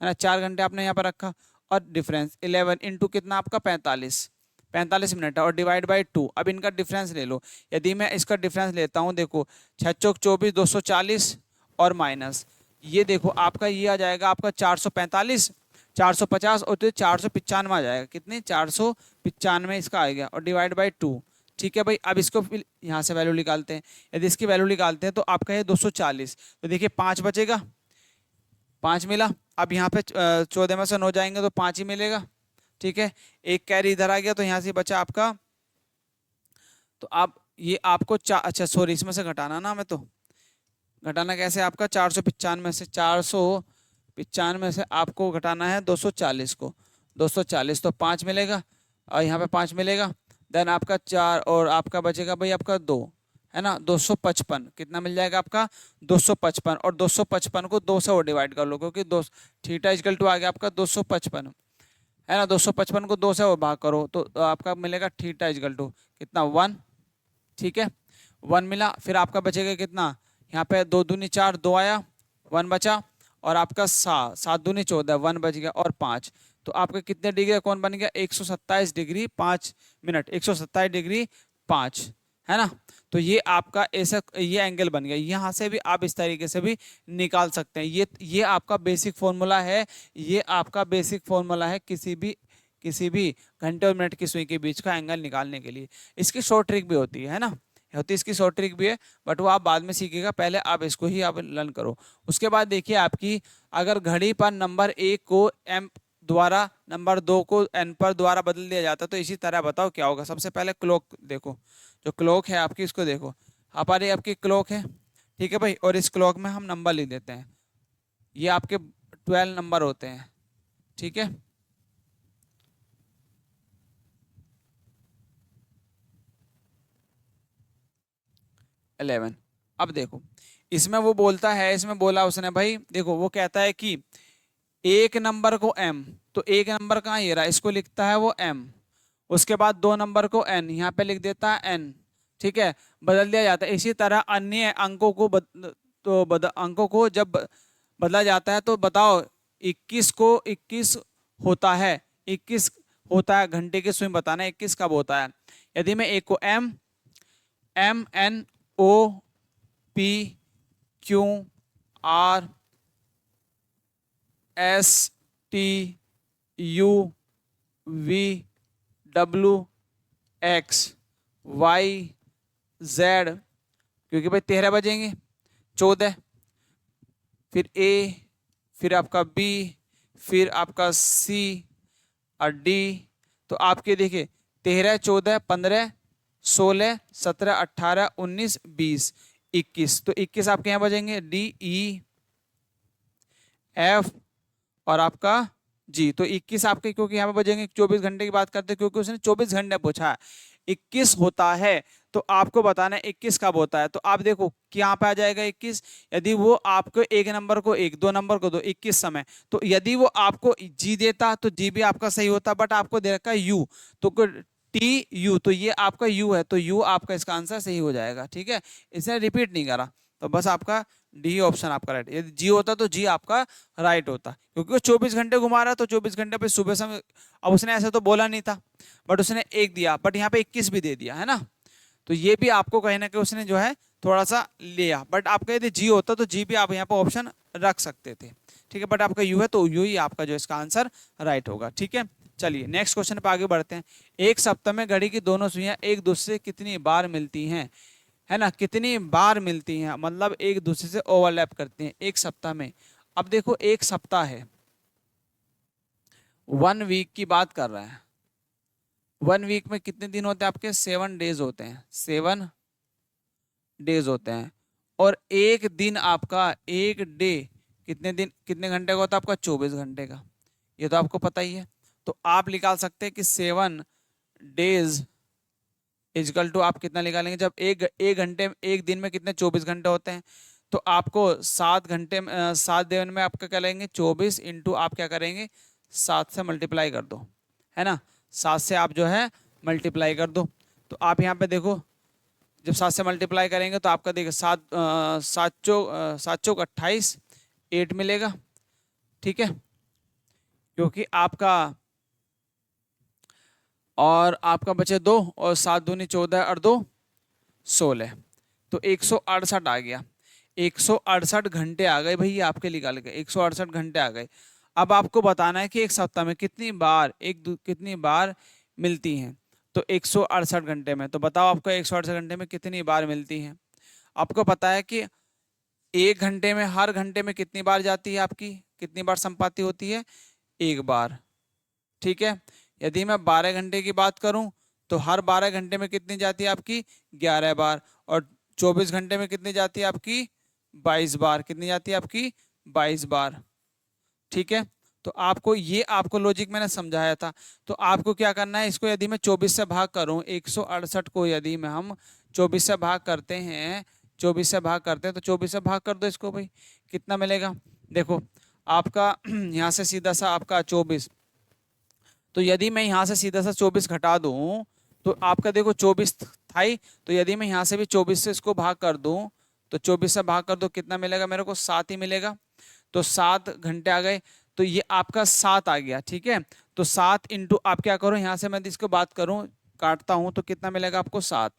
A: है ना। 4 घंटे आपने यहाँ पर रखा, और डिफरेंस 11 इंटू कितना आपका 45 मिनट है, और डिवाइड बाई 2। अब इनका डिफरेंस ले लो। यदि मैं इसका डिफरेंस लेता हूँ, देखो 6 चौक 24, 240 और माइनस ये देखो आपका ये आ जाएगा आपका 445, 450 और तो 495 आ जाएगा। कितने? 495 इसका आ गया, और डिवाइड बाई 2। ठीक है भाई, अब इसको यहाँ से वैल्यू निकालते हैं। यदि इसकी वैल्यू निकालते हैं तो आपका है 240, तो देखिए 5 बचेगा, 5 मिला। अब यहाँ पे 14 में से 9 जाएंगे तो 5 ही मिलेगा। ठीक है, एक कैरी इधर आ गया, तो यहाँ से बचा आपका, तो आप ये आपको अच्छा सॉरी, इसमें से घटाना ना हमें, तो घटाना कैसे? आपका 495 से आपको घटाना है 240 को, 240 तो 5 मिलेगा, और यहाँ पे 5 मिलेगा। देन आपका 4 और आपका बचेगा भाई आपका 2, है ना। 255 कितना मिल जाएगा आपका? 255, और 255 को 2 से और डिवाइड कर लो, क्योंकि 2 थीटा इक्वल टू आ गया आपका 255, है ना। 255 को 2 से और भाग करो तो आपका मिलेगा थीटा इक्वल टू कितना? 1। ठीक है, 1 मिला। फिर आपका बचेगा कितना? यहाँ पे 2 दूनी 4, 2 आया, 1 बचा, और आपका 7 दूनी 14, 1 बच गया, और 5। तो आपका कितने डिग्री का कोण बन गया? 127 डिग्री 5 मिनट, 127 डिग्री 5, है ना। तो ये आपका ऐसा ये एंगल बन गया। यहाँ से भी आप इस तरीके से भी निकाल सकते हैं। ये आपका बेसिक फॉर्मूला है, ये आपका बेसिक फॉर्मूला है किसी भी घंटे और मिनट की सुई के बीच का एंगल निकालने के लिए। इसकी शॉर्ट ट्रिक भी होती है ना, होती है इसकी शॉर्ट ट्रिक भी है, बट वो आप बाद में सीखिएगा, पहले आप इसको ही आप लर्न करो। उसके बाद देखिए आपकी, अगर घड़ी पर नंबर 1 को एम द्वारा, नंबर 2 को एन पर द्वारा बदल दिया जाता, तो इसी तरह बताओ क्या होगा। सबसे पहले क्लॉक देखो, जो क्लॉक है आपकी इसको देखो, हमारी आपकी क्लॉक है, ठीक है भाई, और इस क्लॉक में हम नंबर लिख देते हैं। ये आपके 12 नंबर होते हैं, ठीक है। इलेवन। अब देखो इसमें वो बोलता है, इसमें बोला उसने भाई, देखो वो कहता है कि एक नंबर को m, तो एक नंबर कहाँ ये रहा, इसको लिखता है वो m। उसके बाद 2 नंबर को n, यहाँ पे लिख देता है n। ठीक है, बदल दिया जाता है। इसी तरह अन्य अंकों को अंकों को जब बदला जाता है, तो बताओ 21 को 21 होता है, 21 होता है, घंटे के सुई बताना 21 कब होता है। यदि मैं एक को m n o p q r s t u v w x y z, क्योंकि भाई 13 बजेंगे, 14, फिर a, फिर आपका b, फिर आपका c और d। तो आपके देखिए 13, 14, 15, 16, 17, 18, 19, 20, 21, तो 21 आपके यहाँ बजेंगे डी ई एफ और आपका जी। तो 21 आपके क्योंकि यहाँ पे बजेंगे, 24 घंटे की बात करते हैं क्योंकि उसने 24 घंटे पूछा है। 21 होता है तो आपको बताना है 21 कब होता है। तो आप देखो यहाँ पे आ जाएगा 21। यदि वो आपको एक नंबर को 1, 2 नंबर को 2, 21 समय, तो यदि वो आपको जी देता तो जी भी आपका सही होता, बट आपको दे रखा है यू, तो टी यू, तो ये आपका यू है, तो यू आपका इसका आंसर सही हो जाएगा। ठीक है, इसने रिपीट नहीं करा, तो बस आपका डी ऑप्शन आपका राइट। यदि जी होता तो जी आपका राइट होता, क्योंकि वो 24 घंटे घुमा रहा, तो 24 घंटे पे सुबह समय, अब उसने ऐसा तो बोला नहीं था, बट उसने एक दिया, बट यहाँ पे 21 भी दे दिया है ना, तो ये भी आपको कहीं ना कहीं उसने जो है थोड़ा सा लिया। बट आपका यदि जी होता तो जी भी आप यहाँ पे ऑप्शन रख सकते थे, ठीक है, बट आपका यू है तो यू ही आपका जो इसका आंसर राइट होगा, ठीक है। चलिए नेक्स्ट क्वेश्चन पे आगे बढ़ते हैं। एक सप्ताह में घड़ी की दोनों सुइयां एक दूसरे से कितनी बार मिलती हैं, है ना, कितनी बार मिलती हैं, मतलब एक दूसरे से ओवरलैप करती हैं एक सप्ताह में। अब देखो एक सप्ताह है, 1 वीक की बात कर रहा है, 1 वीक में कितने दिन होते हैं आपके, 7 डेज होते हैं, 7 डेज होते हैं। और एक दिन आपका, एक डे कितने दिन कितने घंटे का होता है आपका, 24 घंटे का, ये तो आपको पता ही है। तो आप निकाल सकते हैं कि 7 डेज इजकल टू, आप कितना निकालेंगे, जब एक घंटे एक दिन में कितने 24 घंटे होते हैं, तो आपको 7 घंटे 7 दिन में आपका क्या लेंगे 24 इंटू आप क्या करेंगे 7 से मल्टीप्लाई कर दो, है ना, 7 से आप जो है मल्टीप्लाई कर दो। तो आप यहाँ पे देखो जब 7 से मल्टीप्लाई करेंगे तो आपका देखो 7 चौक 28, 8 मिलेगा, ठीक है, क्योंकि आपका और आपका बचे 2 और 7 दूनी 14 और 2 16, तो 168 आ गया, 168 घंटे आ गए भैया आपके निकाल के, 168 घंटे आ गए। अब आपको बताना है कि एक सप्ताह में कितनी बार कितनी बार मिलती हैं, तो 168 घंटे में, तो बताओ आपको 168 घंटे में कितनी बार मिलती हैं। आपको पता है कि एक घंटे में, हर घंटे में कितनी बार जाती है आपकी, कितनी बार संपाति होती है, एक बार, ठीक है। यदि मैं 12 घंटे की बात करूं तो हर 12 घंटे में कितनी जाती है आपकी 11 बार, और 24 घंटे में कितनी जाती है आपकी 22 बार, कितनी जाती है आपकी 22 बार, ठीक है। तो आपको ये आपको लॉजिक मैंने समझाया था। तो आपको क्या करना है, इसको यदि मैं 24 से भाग करूं, 168 को यदि मैं हम 24 से भाग करते हैं, 24 से भाग करते हैं, तो 24 से भाग कर दो इसको भाई, कितना मिलेगा, देखो आपका यहाँ से सीधा सा आपका 24, तो यदि मैं यहाँ से सीधा सा 24 घटा दूं तो आपका देखो 24 था ही, तो यदि मैं यहाँ से भी 24 से इसको भाग कर दूं तो 24 से भाग कर दो कितना मिलेगा मेरे को, 7 ही मिलेगा, तो 7 घंटे आ गए, तो ये आपका 7 आ गया, ठीक है। तो 7 इंटू आप क्या करो, यहाँ से मैं इसको बात करूँ काटता हूँ तो कितना मिलेगा आपको 7,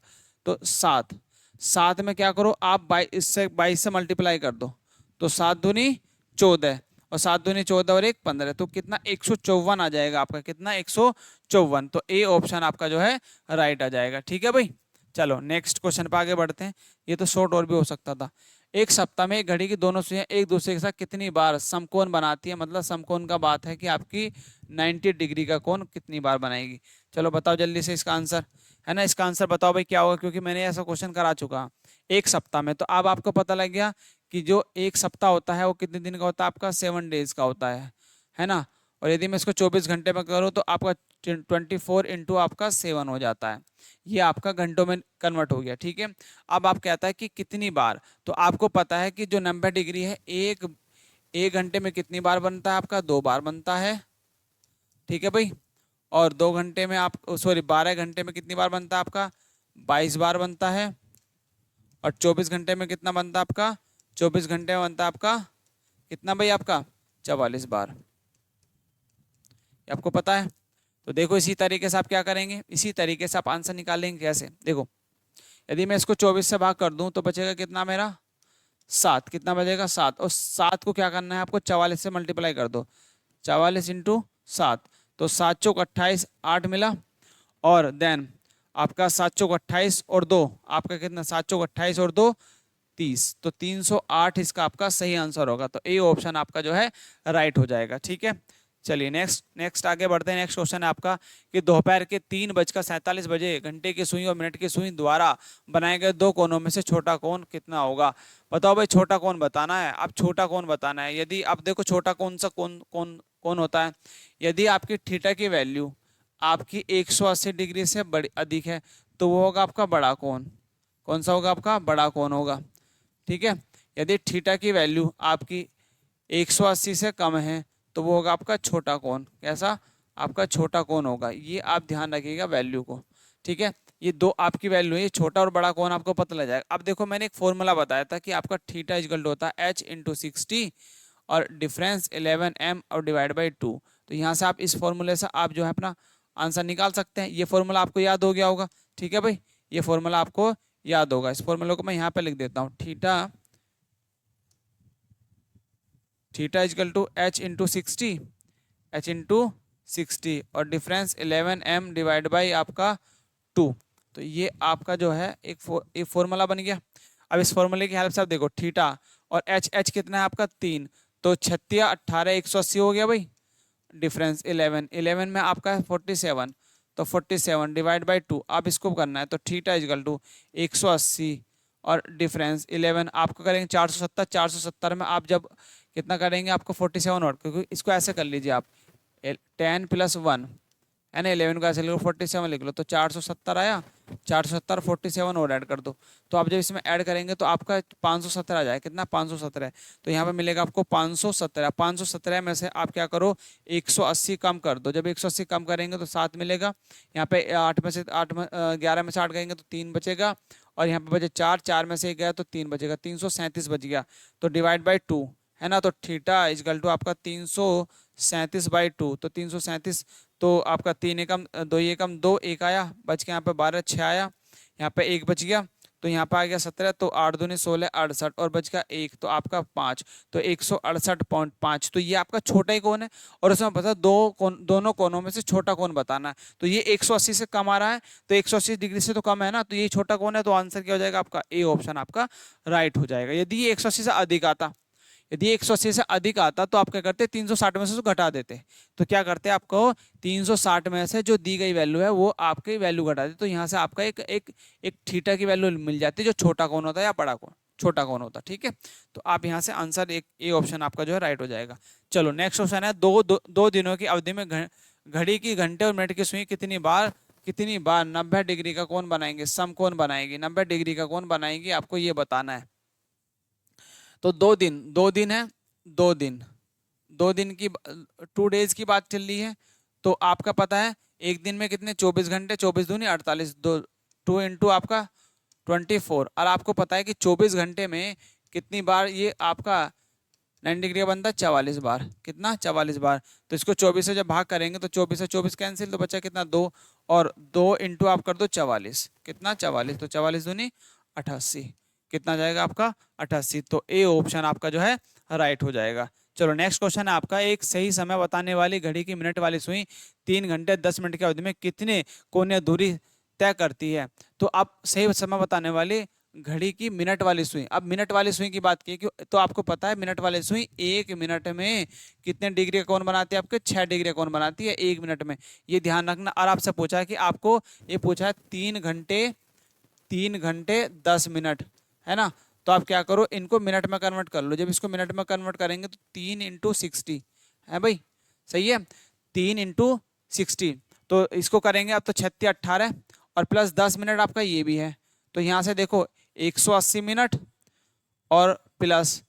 A: तो 7 में क्या करो आप 22 से मल्टीप्लाई कर दो, तो 7 दूनी 14 और 7 दूनी 14 और 1 15, तो कितना 154 आ जाएगा आपका, कितना 154, तो ए ऑप्शन आपका जो है राइट आ जाएगा, ठीक है भाई। चलो नेक्स्ट क्वेश्चन पे आगे बढ़ते हैं, ये तो शॉर्ट और भी हो सकता था। एक सप्ताह में घड़ी की दोनों सुइयां एक दूसरे के साथ कितनी बार समकोण बनाती है, मतलब समकोण का बात है कि आपकी 90 डिग्री का कोण कितनी बार बनाएगी। चलो बताओ जल्दी से इसका आंसर, है ना, इसका आंसर बताओ भाई क्या होगा, क्योंकि मैंने ऐसा क्वेश्चन करा चुका एक सप्ताह में। तो अब आपको पता लग गया कि जो एक सप्ताह होता है वो कितने दिन का होता है आपका, 7 डेज का होता है ना। और यदि मैं इसको 24 घंटे में करूँ तो आपका 24 इंटू आपका 7 हो जाता है, ये आपका घंटों में कन्वर्ट हो गया, ठीक है। अब आप कहता है कि कितनी बार, तो आपको पता है कि जो 90 डिग्री है एक घंटे में कितनी बार बनता है आपका, 2 बार बनता है, ठीक है भाई। और 2 घंटे में आप सॉरी 12 घंटे में कितनी बार बनता है आपका, 22 बार बनता है। और 24 घंटे में कितना बनता है आपका, 24 घंटे में बनता है आपका कितना भाई आपका 44 बार, ये आपको पता है। तो देखो इसी तरीके से आप क्या करेंगे, इसी तरीके से आप आंसर निकालेंगे कैसे, देखो यदि मैं इसको 24 से भाग कर दूं तो बचेगा कितना मेरा 7, कितना बचेगा 7, और 7 को क्या करना है आपको 44 से मल्टीप्लाई कर दो, 44 इंटू 7, तो 7 चौक 28 8 मिला, और देन आपका 7 चौक 28 और 2 आपका कितना 7 चौक 28 और 2 30, तो 308 इसका आपका सही आंसर होगा, तो ए ऑप्शन आपका जो है राइट हो जाएगा, ठीक है। चलिए नेक्स्ट आगे बढ़ते हैं। नेक्स्ट क्वेश्चन है आपका कि दोपहर के 3:47 बजे घंटे की सुई और मिनट की सुई द्वारा बनाए गए दो कोनों में से छोटा कोण कितना होगा। बताओ भाई छोटा कोण बताना है, अब छोटा कोण बताना है। यदि आप देखो छोटा कौन सा कोण होता है, यदि आपकी थीटा की वैल्यू आपकी 180 डिग्री से बड़ी अधिक है तो वो होगा आपका बड़ा कोण। कौन सा होगा आपका बड़ा कोण होगा, ठीक है। यदि थीटा की वैल्यू आपकी 180 से कम है तो वो होगा आपका छोटा कोण, कैसा आपका छोटा कोण होगा, ये आप ध्यान रखिएगा वैल्यू को, ठीक है, ये दो आपकी वैल्यू है, ये छोटा और बड़ा कौन आपको पता लग जाएगा। अब देखो मैंने एक फॉर्मूला बताया था कि आपका थीटा इक्वल टू होता है h/60 और डिफरेंस 11m और डिवाइड बाई 2। तो यहाँ से आप इस फॉर्मूले से आप जो है अपना आंसर निकाल सकते हैं। ये फॉर्मूला आपको याद हो गया होगा, ठीक है भाई, ये फॉर्मूला आपको याद होगा। इस फॉर्मूले को मैं यहाँ पे लिख देता हूँ, थीटा इक्वल टू h/60 और डिफरेंस 11m डिवाइड बाई आपका 2। तो ये आपका जो है एक फॉर्मूला बन गया। अब इस फॉर्मूले की हेल्प से आप देखो थीटा और एच कितना है आपका 3, तो 36 18 180 हो गया भाई। डिफरेंस 11 में आपका है 47, तो 47 डिवाइड बाई 2 आप इसको करना है। तो थीटा इक्वल टू 180 और डिफरेंस 11 आपको करेंगे 470। 470 में आप जब कितना करेंगे आपको 47 और, क्योंकि इसको ऐसे कर लीजिए आप 10 + 1 है ना, 11 को ऐसे लिख लो 47 लिख लो, तो 470 आया। 470 47 और ऐड कर दो, तो आप जब इसमें ऐड करेंगे तो आपका 517 आ जाए। कितना 517, तो यहाँ पे मिलेगा आपको 517। 517 में से आप क्या करो 180 कम कर दो। जब 180 कम करेंगे तो 7 मिलेगा। यहाँ पे 8 में से 8 11 में से 8 गएंगे तो 3 बचेगा, और यहाँ पे बचे 4, 4 में से 1 गया तो 3 बचेगा, 337 बच गया। तो डिवाइड बाई 2 है ना, तो थीटा इक्वल टू आपका 337/2। तो 337, तो आपका 3 एकम 2 एकम 2 1 आया, बच के यहाँ पे 12 6 आया, यहाँ पे 1 बच गया, तो यहाँ पे आ गया 17, तो 8 दूनी 16 68 और बच गया 1, तो आपका 5, तो 168.5। तो ये आपका छोटा ही कोण है, और उसमें बता दोनों कोनों में से छोटा कोण बताना है। तो ये 180 से कम आ रहा है, तो 180 डिग्री से तो कम है ना, तो ये छोटा कोण है, तो आंसर क्या हो जाएगा आपका ए ऑप्शन आपका राइट हो जाएगा। यदि ये 180 से अधिक आता, यदि 180 से अधिक आता तो आप क्या करते 360 में से तो घटा देते। तो क्या करते आपको 360 में से जो दी गई वैल्यू है वो आपकी वैल्यू घटा देते, तो यहाँ से आपका एक थीटा की वैल्यू मिल जाती है, जो छोटा कोण होता है या बड़ा कोण, छोटा कोण होता है। ठीक है, तो आप यहाँ से आंसर एक ए ऑप्शन आपका जो है राइट हो जाएगा। चलो नेक्स्ट ऑप्शन है, दो दिनों की अवधि में घड़ी की घंटे और मिनट की सुई कितनी बार 90 डिग्री का कोण बनाएंगे, समकोण बनाएगी, 90 डिग्री का कोण बनाएगी, आपको ये बताना है। तो 2 दिन है, 2 दिन की 2 डेज की बात चल रही है। तो आपका पता है एक दिन में कितने 24 घंटे, 24 दूनी 48, 2 इंटू आपका 24, और आपको पता है कि 24 घंटे में कितनी बार ये आपका 90 डिग्री बनता है 44 बार। कितना 44 बार। तो इसको 24 से जब भाग करेंगे तो 24 से 24 कैंसिल, तो बचा कितना 2, और 2 इंटू आप कर दो 44, कितना 44, तो 44 दूनी 88, कितना जाएगा आपका 88। तो ए ऑप्शन आपका जो है राइट हो जाएगा। चलो नेक्स्ट क्वेश्चन है आपका, एक सही समय बताने वाली घड़ी की मिनट वाली सुई 3 घंटे 10 मिनट की अवधि में कितने कोणीय दूरी तय करती है। तो आप सही समय बताने वाली घड़ी की मिनट वाली सुई, अब मिनट वाली सुई की बात की तो आपको पता है मिनट वाली सुई 1 मिनट में कितने डिग्री का कोण बनाती है, आपके 6 डिग्री का कोण बनाती है 1 मिनट में, ये ध्यान रखना। और आपसे पूछा है कि आपको ये पूछा है 3 घंटे 10 मिनट, है ना, तो आप क्या करो इनको मिनट में कन्वर्ट कर लो। जब इसको मिनट में कन्वर्ट करेंगे तो 3 × 60 है भाई, सही है, 3 × 60, तो इसको करेंगे अब तो 36 18 और प्लस 10 मिनट आपका ये भी है, तो यहाँ से देखो 180 मिनट और प्लस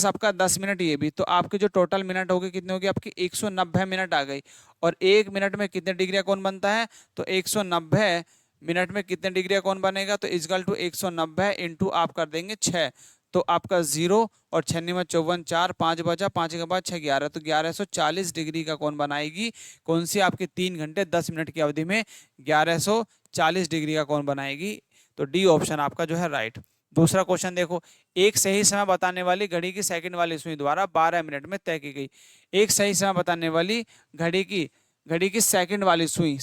A: आपका 10 मिनट ये भी, तो आपके जो टोटल मिनट होगी कितनी होगी आपकी 190 मिनट आ गई। और 1 मिनट में कितने डिग्री का कोण बनता है, तो 190 मिनट में कितने डिग्री का कोण बनेगा, तो इक्वल टू 190 इंटू आप कर देंगे 6, तो आपका 0 और 6 में 54 4 5 बचा, 5 के बाद 6 11, तो 1140 डिग्री का कोण बनाएगी। कौन सी आपकी 3 घंटे 10 मिनट की अवधि में 1140 डिग्री का कोण बनाएगी। तो डी ऑप्शन आपका जो है राइट। दूसरा क्वेश्चन देखो, एक सही समय बताने वाली घड़ी की सेकंड वाली सुई द्वारा 12 मिनट में तय की गई। एक सही समय बताने वाली घड़ी की सेकंड वाली सुई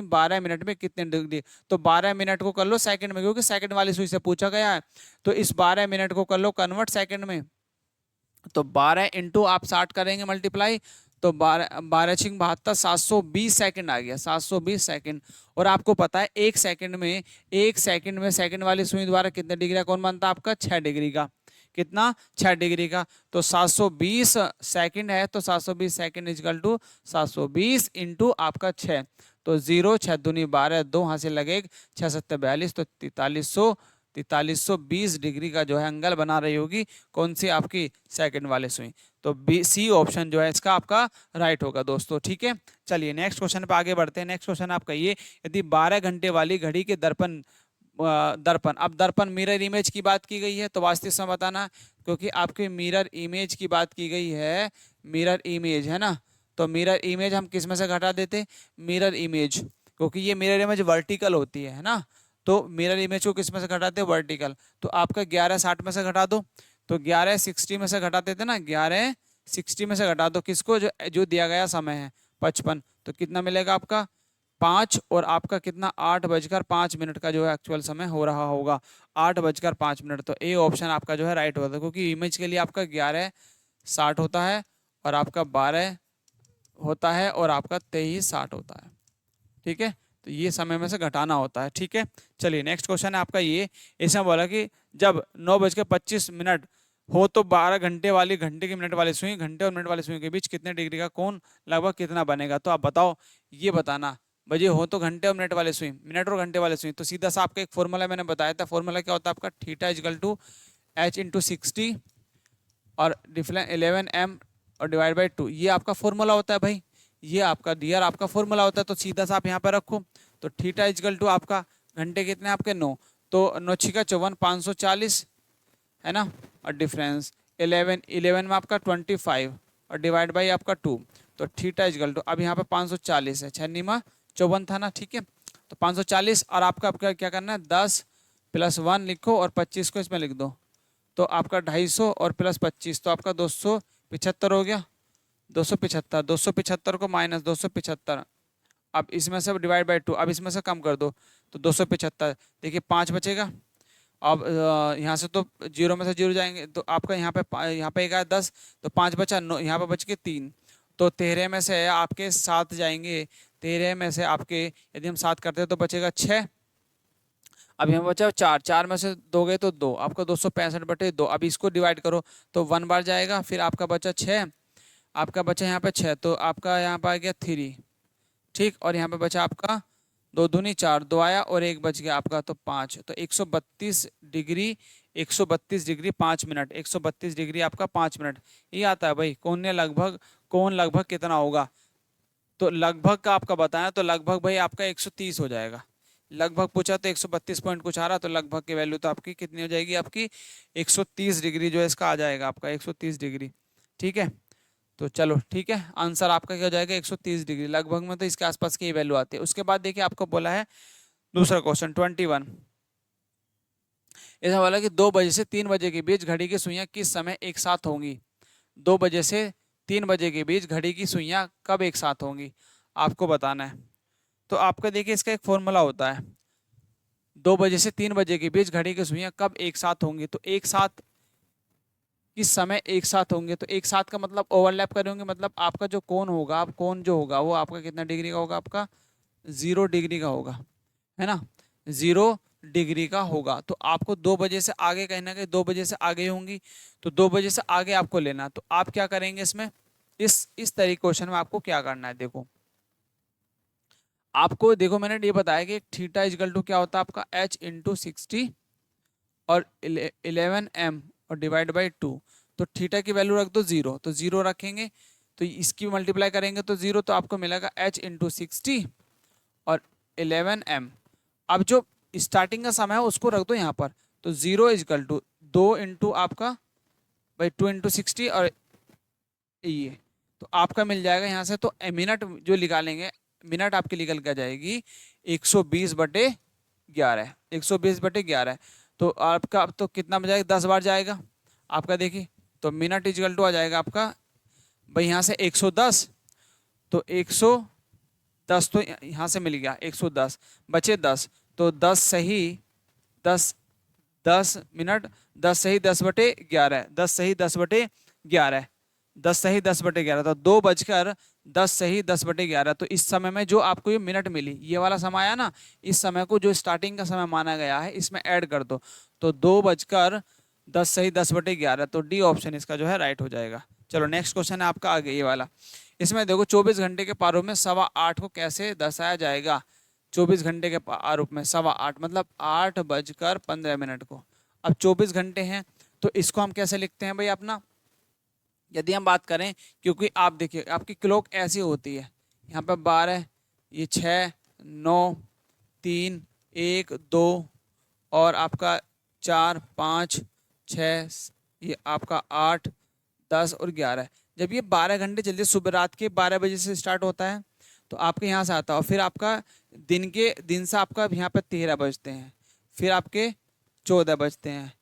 A: 12 मिनट में कितने डिग्री, तो 12 मिनट को कर लो सेकंड में, क्योंकि सेकंड वाली सुई से पूछा गया है। तो इस 12 मिनट को कर लो कन्वर्ट सेकंड में, तो 12 इंटू आप 60 करेंगे मल्टीप्लाई, तो 12 छिंग 72 720 सेकंड आ गया, 720 सेकंड। और आपको पता है एक सेकंड में सेकंड वाली सुई द्वारा कितने डिग्री का कोण बनता है आपका 6 डिग्री का, कितना 6 डिग्री का। तो 720 सेकंड है, तो 720 सेकंड इक्वल टू 720 इंटू आपका 6, तो 0 6 दूनी 12 2 हाथ से लगे 6 7 42, तो 4300 4320 डिग्री का जो है एंगल बना रही होगी। कौन सी? आपकी सेकंड वाले सुई। तो बी सी ऑप्शन जो है इसका आपका राइट होगा दोस्तों। ठीक है, चलिए नेक्स्ट क्वेश्चन पे आगे बढ़ते हैं। नेक्स्ट क्वेश्चन आपका ये, यदि 12 घंटे वाली घड़ी के दर्पण, अब दर्पण मिरर इमेज की बात की गई है तो वास्तविक समय बताना, क्योंकि आपके मिरर इमेज की बात की गई है, मिरर इमेज है ना, तो मिरर इमेज हम किस में से घटा देते? मिरर इमेज, क्योंकि ये मिरर इमेज वर्टिकल होती है ना, तो मिरर इमेज को किस में से घटाते हैं? वर्टिकल। तो आपका 1160 में से घटा दो, तो 1160 में से घटा देते ना, 1160 में से घटा दो किसको? जो जो दिया गया समय है 55, तो कितना मिलेगा आपका? 5, और आपका कितना? 8:05 का जो है एक्चुअल समय हो रहा होगा, 8:05। तो ए ऑप्शन आपका जो है राइट होता है, क्योंकि इमेज के लिए आपका 1160 होता है, और आपका 12 होता है, और आपका 2360 होता है। ठीक है, तो ये समय में से घटाना होता है। ठीक है, चलिए नेक्स्ट क्वेश्चन है आपका ये, इसमें बोला कि जब 9:25 हो तो 12 घंटे वाली घंटे की मिनट वाली सुई, घंटे और मिनट वाली सुई के बीच कितने डिग्री का कोण लगभग कितना बनेगा? तो आप बताओ, ये बताना। बजे हो तो घंटे और मिनट वाले सुई, मिनट और घंटे वाले सुई, तो सीधा सा आपका एक फॉर्मूला मैंने बताया था। फॉर्मूला क्या होता है आपका? Theta is equal to h into 60 और डिफरेंस 11m और डिवाइड बाई 2, ये आपका फॉर्मूला होता है भाई, ये आपका डियर आपका फॉर्मूला होता है। तो सीधा सा आप यहाँ पे रखो, तो थीटा इजकल टू आपका घंटे कितने आपके 9, तो 9 छिका 54, 540 है ना, और डिफरेंस 11 में आपका 25 और डिवाइड बाई आपका 2, तो थीटा इजकल टू, अब यहाँ पे 540 है, 6 54 था ना। ठीक है, तो 540, और आपका क्या करना है? 10 + 1 लिखो और 25 को इसमें लिख दो, तो आपका 250 और प्लस 25, तो आपका 275 हो गया। 275, 275 को माइनस 275, अब इसमें से डिवाइड बाई 2, अब इसमें से कम कर दो, तो 275, देखिए 5 बचेगा। अब यहाँ से तो 0 में से 0 जाएंगे, तो आपका यहाँ पे एक आया 10, तो 5 बचा, 9 यहाँ पे बच के 3, तो 13 में से आपके 7 जाएंगे, 13 में से आपके यदि हम 7 करते हैं तो बचेगा 6। अब यहाँ बचा 4, 4 में से 2 गए तो 2, आपका 265/2। अब इसको डिवाइड करो तो 1 बार जाएगा, फिर आपका बचा 6, आपका बचा यहाँ पे 6, तो आपका यहाँ पे आ गया 3। ठीक, और यहाँ पे बचा आपका 2 दूनी 4, 2 आया और 1 बच गया आपका, तो 5, तो 132 डिग्री, 132 डिग्री 5 मिनट, 132 डिग्री आपका 5 मिनट, ये आता है भाई। कौन लगभग कितना होगा? तो लगभग का आपका बताया, तो लगभग भाई आपका 130 हो जाएगा। लगभग पूछा तो 132 पॉइंट कुछ आ रहा, तो लगभग की वैल्यू तो आपकी कितनी हो जाएगी? आपकी 130 डिग्री जो है इसका आ जाएगा आपका 130 डिग्री। ठीक है, तो चलो ठीक है, आंसर आपका क्या हो जाएगा? 130 डिग्री। लगभग में तो इसके आसपास की वैल्यू आती है। उसके बाद देखिए आपको बोला है दूसरा क्वेश्चन 21, ऐसा बोला कि 2 बजे से 3 बजे के बीच घड़ी की सुइयां किस समय एक साथ होंगी? 2 बजे से 3 बजे के बीच घड़ी की सुइयां कब एक साथ होंगी, आपको बताना है। तो आपका देखिए इसका एक फॉर्मूला होता है, 2 बजे से 3 बजे के बीच घड़ी की सुइयां कब एक साथ होंगी, तो एक साथ किस समय एक साथ होंगे? तो एक साथ का मतलब ओवरलैप करेंगे, मतलब आपका जो कोण होगा, आप कोण जो होगा वो आपका कितना डिग्री का होगा? आपका 0 डिग्री का होगा, है ना, 0 डिग्री का होगा। तो आपको 2 बजे से आगे कहीं ना कहीं 2 बजे से आगे होंगी, तो 2 बजे से आगे आपको लेना। तो आप क्या करेंगे इसमें, इस तरीके क्वेश्चन में आपको क्या करना है? देखो आपको, देखो मैंने ये बताया कि थीटा इजकल टू क्या होता है आपका h इंटू 60 और 11m और डिवाइड बाई 2, तो थीटा की वैल्यू रख दो 0, तो 0 रखेंगे, तो इसकी मल्टीप्लाई करेंगे तो 0, तो आपको मिलेगा h इंटू 60 और 11m। अब जो स्टार्टिंग का समय है उसको रख दो यहाँ पर, तो 0 इजकल टू 2 इंटू आपका भाई 2 इंटू 60 और ये, तो आपका मिल जाएगा यहाँ से। तो मिनट जो निकालेंगे, मिनट आपकी निकल के जाएगी 120/11, 120/11, तो आपका अब तो कितना बजाएगा? 10 बार जाएगा आपका। देखिए तो मिनट इजकल टू आ जाएगा आपका भाई यहाँ से 110, तो 110 तो यहाँ से मिल गया 110, बचे 10, तो 10 सही 10, 10 मिनट, 10 सही 10/11, 10 सही 10/11, 10 सही 10/11, तो 2:10 सही 10/11। तो इस समय में जो आपको ये मिनट मिली, ये वाला समय आया ना, इस समय को जो स्टार्टिंग का समय माना गया है इसमें ऐड कर दो, तो 2:10 सही 10/11, तो डी ऑप्शन इसका जो है राइट हो जाएगा। चलो नेक्स्ट क्वेश्चन है आपका आगे ये वाला। इसमें देखो 24 घंटे के प्रारूप में 8:15 को कैसे दर्शाया जाएगा? 24 घंटे के रूप में 8:15 मतलब 8:15 को। अब 24 घंटे हैं तो इसको हम कैसे लिखते हैं भाई अपना, यदि हम बात करें, क्योंकि आप देखिए आपकी क्लॉक ऐसी होती है, यहाँ पे 12, ये 6, 9, 3, 1, 2 और आपका 4, 5, 6, ये आपका 8, 10 और 11। जब ये 12 घंटे चलते, सुबह रात के 12 बजे से स्टार्ट होता है तो आपके यहाँ से आता है, और फिर आपका दिन से आपका यहाँ पे 13 बजते हैं, फिर आपके 14 बजते हैं,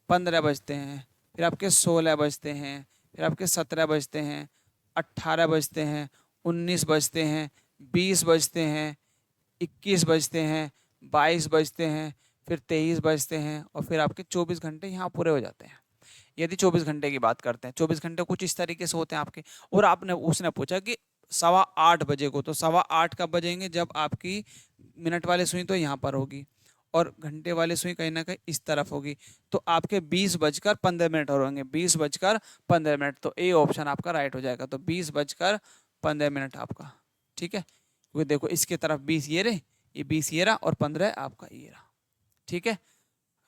A: 15 बजते हैं, फिर आपके 16 बजते हैं, फिर आपके 17 बजते हैं, 18 बजते हैं, 19 बजते हैं, 20 बजते हैं, 21 बजते हैं, 22 बजते हैं, फिर 23 बजते हैं, और फिर आपके 24 घंटे यहाँ पूरे हो जाते हैं। यदि 24 घंटे की बात करते हैं, 24 घंटे कुछ इस तरीके से होते हैं आपके। और आपने उसने पूछा कि 8:15 बजे को, तो 8:15 कब बजेंगे, जब आपकी मिनट वाली सुई तो यहाँ पर होगी और घंटे वाली सुई कहीं ना कहीं इस तरफ होगी, तो आपके 20:15 और होंगे, 20:15। तो ए ऑप्शन आपका राइट हो जाएगा। तो 20:15 आपका, ठीक है, क्योंकि देखो इसके तरफ 20 ये रहे, ये 20 ये रहा और 15 आपका ये रहा, ठीक है,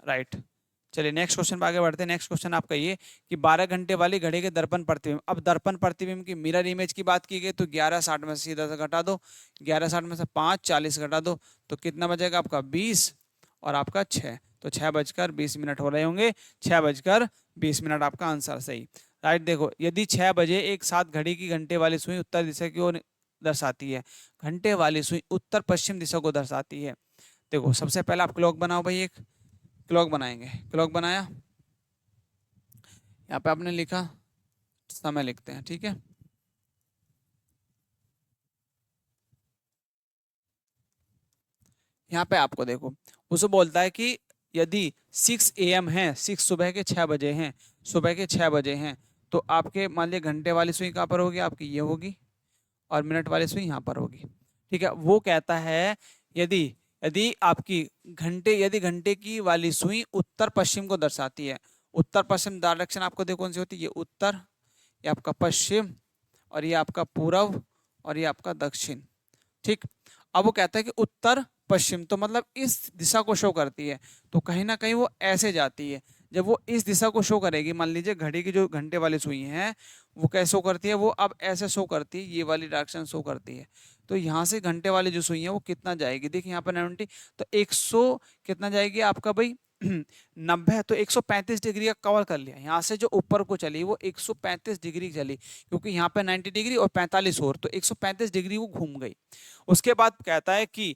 A: राइट। चलिए नेक्स्ट क्वेश्चन पे आगे बढ़ते हैं। नेक्स्ट क्वेश्चन आपका ये कि 12 घंटे वाली घड़ी के दर्पण प्रतिबिंब। अब दर्पण प्रतिबिंब की मिरर इमेज की बात की गई तो 11:60 में से सीधा सा घटा दो, 11:60 में से 5:40 घटा दो तो कितना बचेगा आपका 20 और आपका 6, तो 6:20 हो रहे होंगे, 6:20 आपका आंसर सही, राइट। देखो यदि 6 बजे एक साथ घड़ी की घंटे वाली सुई उत्तर दिशा की ओर दर्शाती है, घंटे वाली सुई उत्तर पश्चिम दिशा को दर्शाती है। देखो सबसे पहले आप क्लॉक बनाओ भाई, एक क्लॉक बनाएंगे, क्लॉक बनाया, यहाँ पे आपने लिखा, समय लिखते हैं, ठीक है। यहाँ पे आपको देखो उसे बोलता है कि यदि 6 AM है, 6 सुबह के 6 बजे हैं, सुबह के 6 बजे हैं, तो आपके मान लिया घंटे वाली सुई कहाँ पर होगी, आपकी ये होगी, और मिनट वाली सुई यहाँ पर होगी, ठीक है। वो कहता है यदि यदि आपकी यदि घंटे की वाली सुई उत्तर पश्चिम को दर्शाती है, उत्तर पश्चिम डायरेक्शन आपको देखो कौन सी होती है, ये उत्तर, ये आपका पश्चिम, और ये आपका पूर्व, और ये आपका दक्षिण, ठीक। अब वो कहता है कि उत्तर पश्चिम तो मतलब इस दिशा को शो करती है, तो कहीं ना कहीं वो ऐसे जाती है। जब वो इस दिशा को शो करेगी, मान लीजिए घड़ी की जो घंटे वाली सुई है वो कैसे शो करती है, वो अब ऐसे शो करती है, ये वाली डायरेक्शन शो करती है। तो यहाँ से घंटे वाली जो सुई है वो कितना जाएगी, देखिए यहाँ पर 90, तो 100 कितना जाएगी आपका भाई 90, तो 135 डिग्री का कवर कर लिया। यहाँ से जो ऊपर को चली वो 135 डिग्री चली, क्योंकि यहाँ पे 90 डिग्री और 45 और, तो 135 डिग्री वो घूम गई। उसके बाद कहता है कि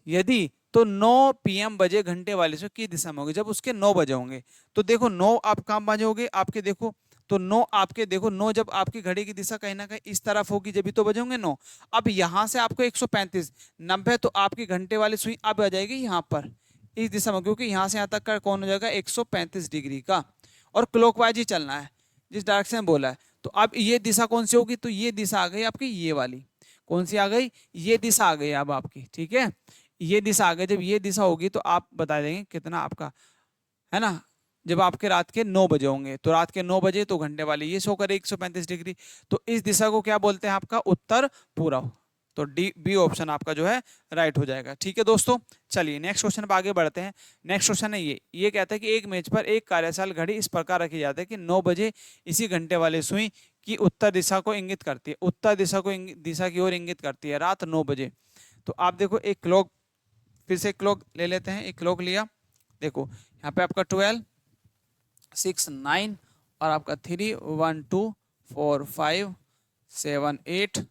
A: यदि तो 9 PM बजे घंटे वाले से किस दिशा में होगी, जब उसके 9 बजे होंगे, तो देखो 9 आप कहाँ बजे होंगे आपके, देखो तो 9 आपके, देखो 9 जब आपकी घड़ी की दिशा कहीं ना कहीं इस तरफ होगी जब भी तो बजे होंगे 9। अब यहाँ से आपको 135 90, तो आपकी घंटे वाली सुई अब आ जाएगी यहाँ पर इस दिशा में, क्योंकि यहाँ से यहाँ तक का कौन हो जाएगा 135 डिग्री का, और क्लॉकवाइज ही चलना है जिस डायरेक्शन में बोला है। तो अब ये दिशा कौन सी होगी, तो ये दिशा आ गई आपकी, ये वाली कौन सी आ गई, ये दिशा आ गई अब आपकी, ठीक है, ये दिशा आ गई। जब ये दिशा होगी तो आप बता देंगे कितना आपका है ना, जब आपके रात के 9 बजे होंगे, तो रात के 9 बजे तो घंटे वाली ये शो करे 135 डिग्री, तो इस दिशा को क्या बोलते हैं आपका उत्तर पूर्व। तो डी बी ऑप्शन आपका जो है राइट हो जाएगा, ठीक है दोस्तों। चलिए नेक्स्ट क्वेश्चन पर आगे बढ़ते हैं। नेक्स्ट क्वेश्चन है ये कहता है कि एक मेज पर एक कार्यशाल घड़ी इस प्रकार रखी जाती है कि 9 बजे इसी घंटे वाले सुई की उत्तर दिशा को इंगित करती है, उत्तर दिशा की ओर इंगित करती है रात 9 बजे। तो आप देखो एक क्लॉक, फिर से क्लॉक ले लेते हैं, एक क्लॉक लिया, देखो यहाँ पे आपका 12, 6, 9 और आपका 3, 1, 2, 4, 5, 7, 8,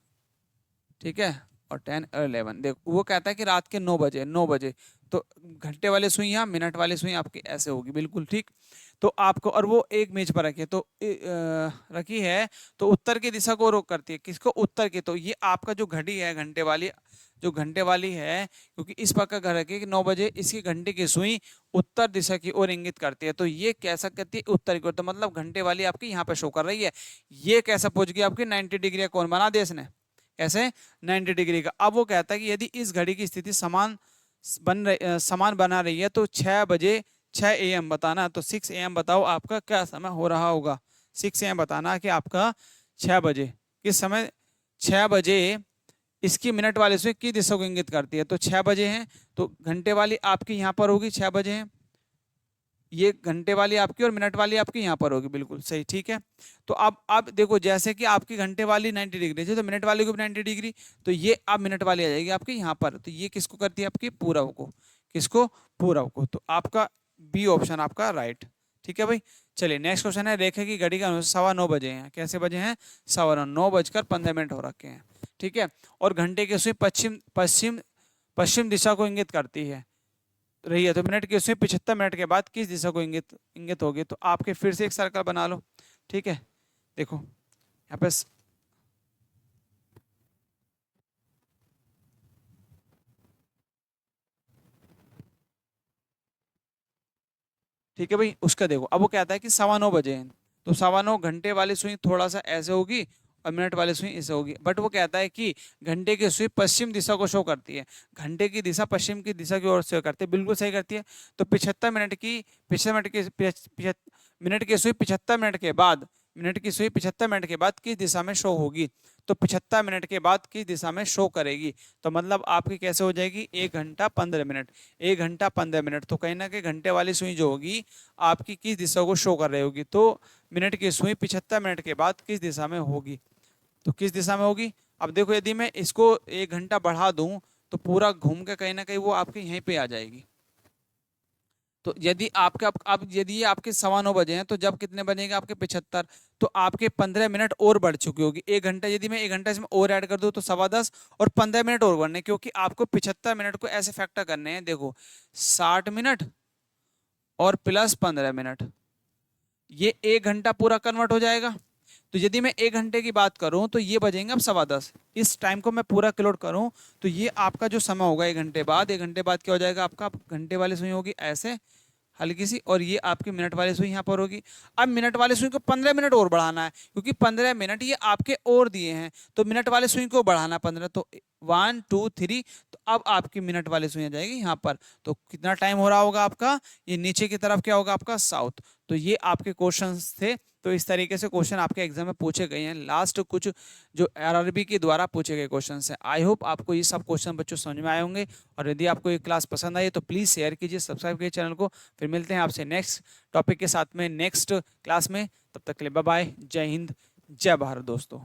A: ठीक है, और 10 और 11। देखो वो कहता है कि रात के 9 बजे, 9 बजे, तो घंटे वाले सुई यहाँ, मिनट वाली सुई आपकी ऐसे होगी, बिल्कुल ठीक। तो आपको, और वो एक मेज पर रखी है, तो रखी है तो उत्तर की दिशा को रोक करती है, किसको, उत्तर की। तो ये आपका जो घड़ी है घंटे वाली, जो घंटे वाली है, क्योंकि इस प्रकार घर रखी है कि 9 बजे इसकी घंटे की सुई उत्तर दिशा की ओर इंगित करती है, तो ये कैसा कहती है, उत्तर की ओर। तो मतलब घंटे वाली आपकी यहाँ पे शो कर रही है, ये कैसा पहुंच गई आपकी 90 डिग्री का कोण बना दिया इसने, ऐसे 90 डिग्री का। अब वो कहता है कि यदि इस घड़ी की स्थिति समान बना रही है तो 6 बजे 6 AM बताना, तो 6 AM बताओ आपका क्या समय हो रहा होगा, 6 AM बताना कि आपका 6 बजे किस समय, 6 बजे इसकी मिनट वाली सुई किस दिशा को इंगित करती है? तो 6 बजे है, तो घंटे वाली आपकी यहाँ पर होगी, 6 बजे है, ये घंटे वाली आपकी और मिनट वाली आपकी यहाँ पर होगी, बिल्कुल सही, ठीक है। तो अब देखो, जैसे कि आपकी घंटे वाली 90 डिग्री है, तो मिनट वाली को भी 90 डिग्री, तो ये अब मिनट वाली आ जाएगी आपके यहाँ पर, तो ये किसको करती है? आपकी पूरब को। किसको? पूरब को। तो आपका बी ऑप्शन आपका राइट, ठीक है भाई। चलिए नेक्स्ट क्वेश्चन है, रेखे की घड़ी का अनुसार 9:15 बजे हैं। कैसे बजे हैं? 9:15, 9:15 हो रखे हैं, ठीक है। और घंटे की सुई पश्चिम पश्चिम पश्चिम दिशा को इंगित करती है रही है, तो मिनट की सुई 75 मिनट के बाद किस दिशा को इंगित इंगित होगी? तो आपके फिर से एक सर्कल बना लो, ठीक है। देखो यहाँ पे ठीक है भाई, उसका देखो, अब वो कहता है कि 9:15 बजे हैं, तो 9:15 घंटे वाली सुई थोड़ा सा ऐसे होगी और मिनट वाली सुई ऐसे होगी, बट वो कहता है कि घंटे की सुई पश्चिम दिशा को शो करती है। घंटे की दिशा पश्चिम की दिशा की ओर शो करती है, बिल्कुल सही करती है। तो 75 मिनट की 75 मिनट की मिनट की सुई 75 मिनट के बाद, मिनट की सुई 75 मिनट के बाद किस दिशा में शो होगी? तो 75 मिनट के बाद किस दिशा में शो करेगी? तो मतलब आपकी कैसे हो जाएगी? 1 घंटा 15 मिनट, 1 घंटा 15 मिनट। तो कहीं ना कहीं घंटे वाली सुई जो होगी आपकी किस दिशा को शो कर रही होगी? तो मिनट की सुई 75 मिनट के बाद किस दिशा में होगी? तो किस दिशा में होगी? अब देखो, यदि मैं इसको 1 घंटा बढ़ा दूं तो पूरा घूम के कहीं ना कहीं वो आपके यहीं पे आ जाएगी। तो यदि आपके अब यदि ये आपके 9:15 बजे हैं, तो जब कितने बनेंगे आपके 75, तो आपके 15 मिनट और बढ़ चुकी होगी। 1 घंटा, यदि मैं 1 घंटा इसमें और ऐड कर दूं तो 10:15 और 15 मिनट और बढ़ने, क्योंकि आपको 75 मिनट को ऐसे फैक्टर करने हैं। देखो 60 मिनट और प्लस 15 मिनट, ये 1 घंटा पूरा कन्वर्ट हो जाएगा। तो यदि मैं 1 घंटे की बात करूं तो ये बजेंगे अब 10:15। इस टाइम को मैं पूरा क्लोड करूं तो ये आपका जो समय होगा 1 घंटे बाद, 1 घंटे बाद क्या हो जाएगा आपका? घंटे वाली सुई होगी ऐसे हल्की सी, और ये आपकी मिनट वाली सुई यहाँ पर होगी। अब मिनट वाली सुई को 15 मिनट और बढ़ाना है, क्योंकि 15 मिनट ये आपके और दिए हैं, तो मिनट वाली सुई को बढ़ाना 15, तो 1 2 3, तो अब आपकी मिनट वाली सुई आ जाएगी यहाँ पर। तो कितना टाइम हो रहा होगा आपका? ये नीचे की तरफ क्या होगा आपका? साउथ। तो ये आपके क्वेश्चंस थे। तो इस तरीके से क्वेश्चन आपके एग्जाम में पूछे गए हैं, लास्ट कुछ जो आरआरबी के द्वारा पूछे गए क्वेश्चन हैं। आई होप आपको ये सब क्वेश्चन बच्चों समझ में आए होंगे, और यदि आपको ये क्लास पसंद आई तो प्लीज़ शेयर कीजिए, सब्सक्राइब कीजिए चैनल को। फिर मिलते हैं आपसे नेक्स्ट टॉपिक के साथ में नेक्स्ट क्लास में। तब तक के लिए बाय बाय, जय हिंद, जय भारत दोस्तों।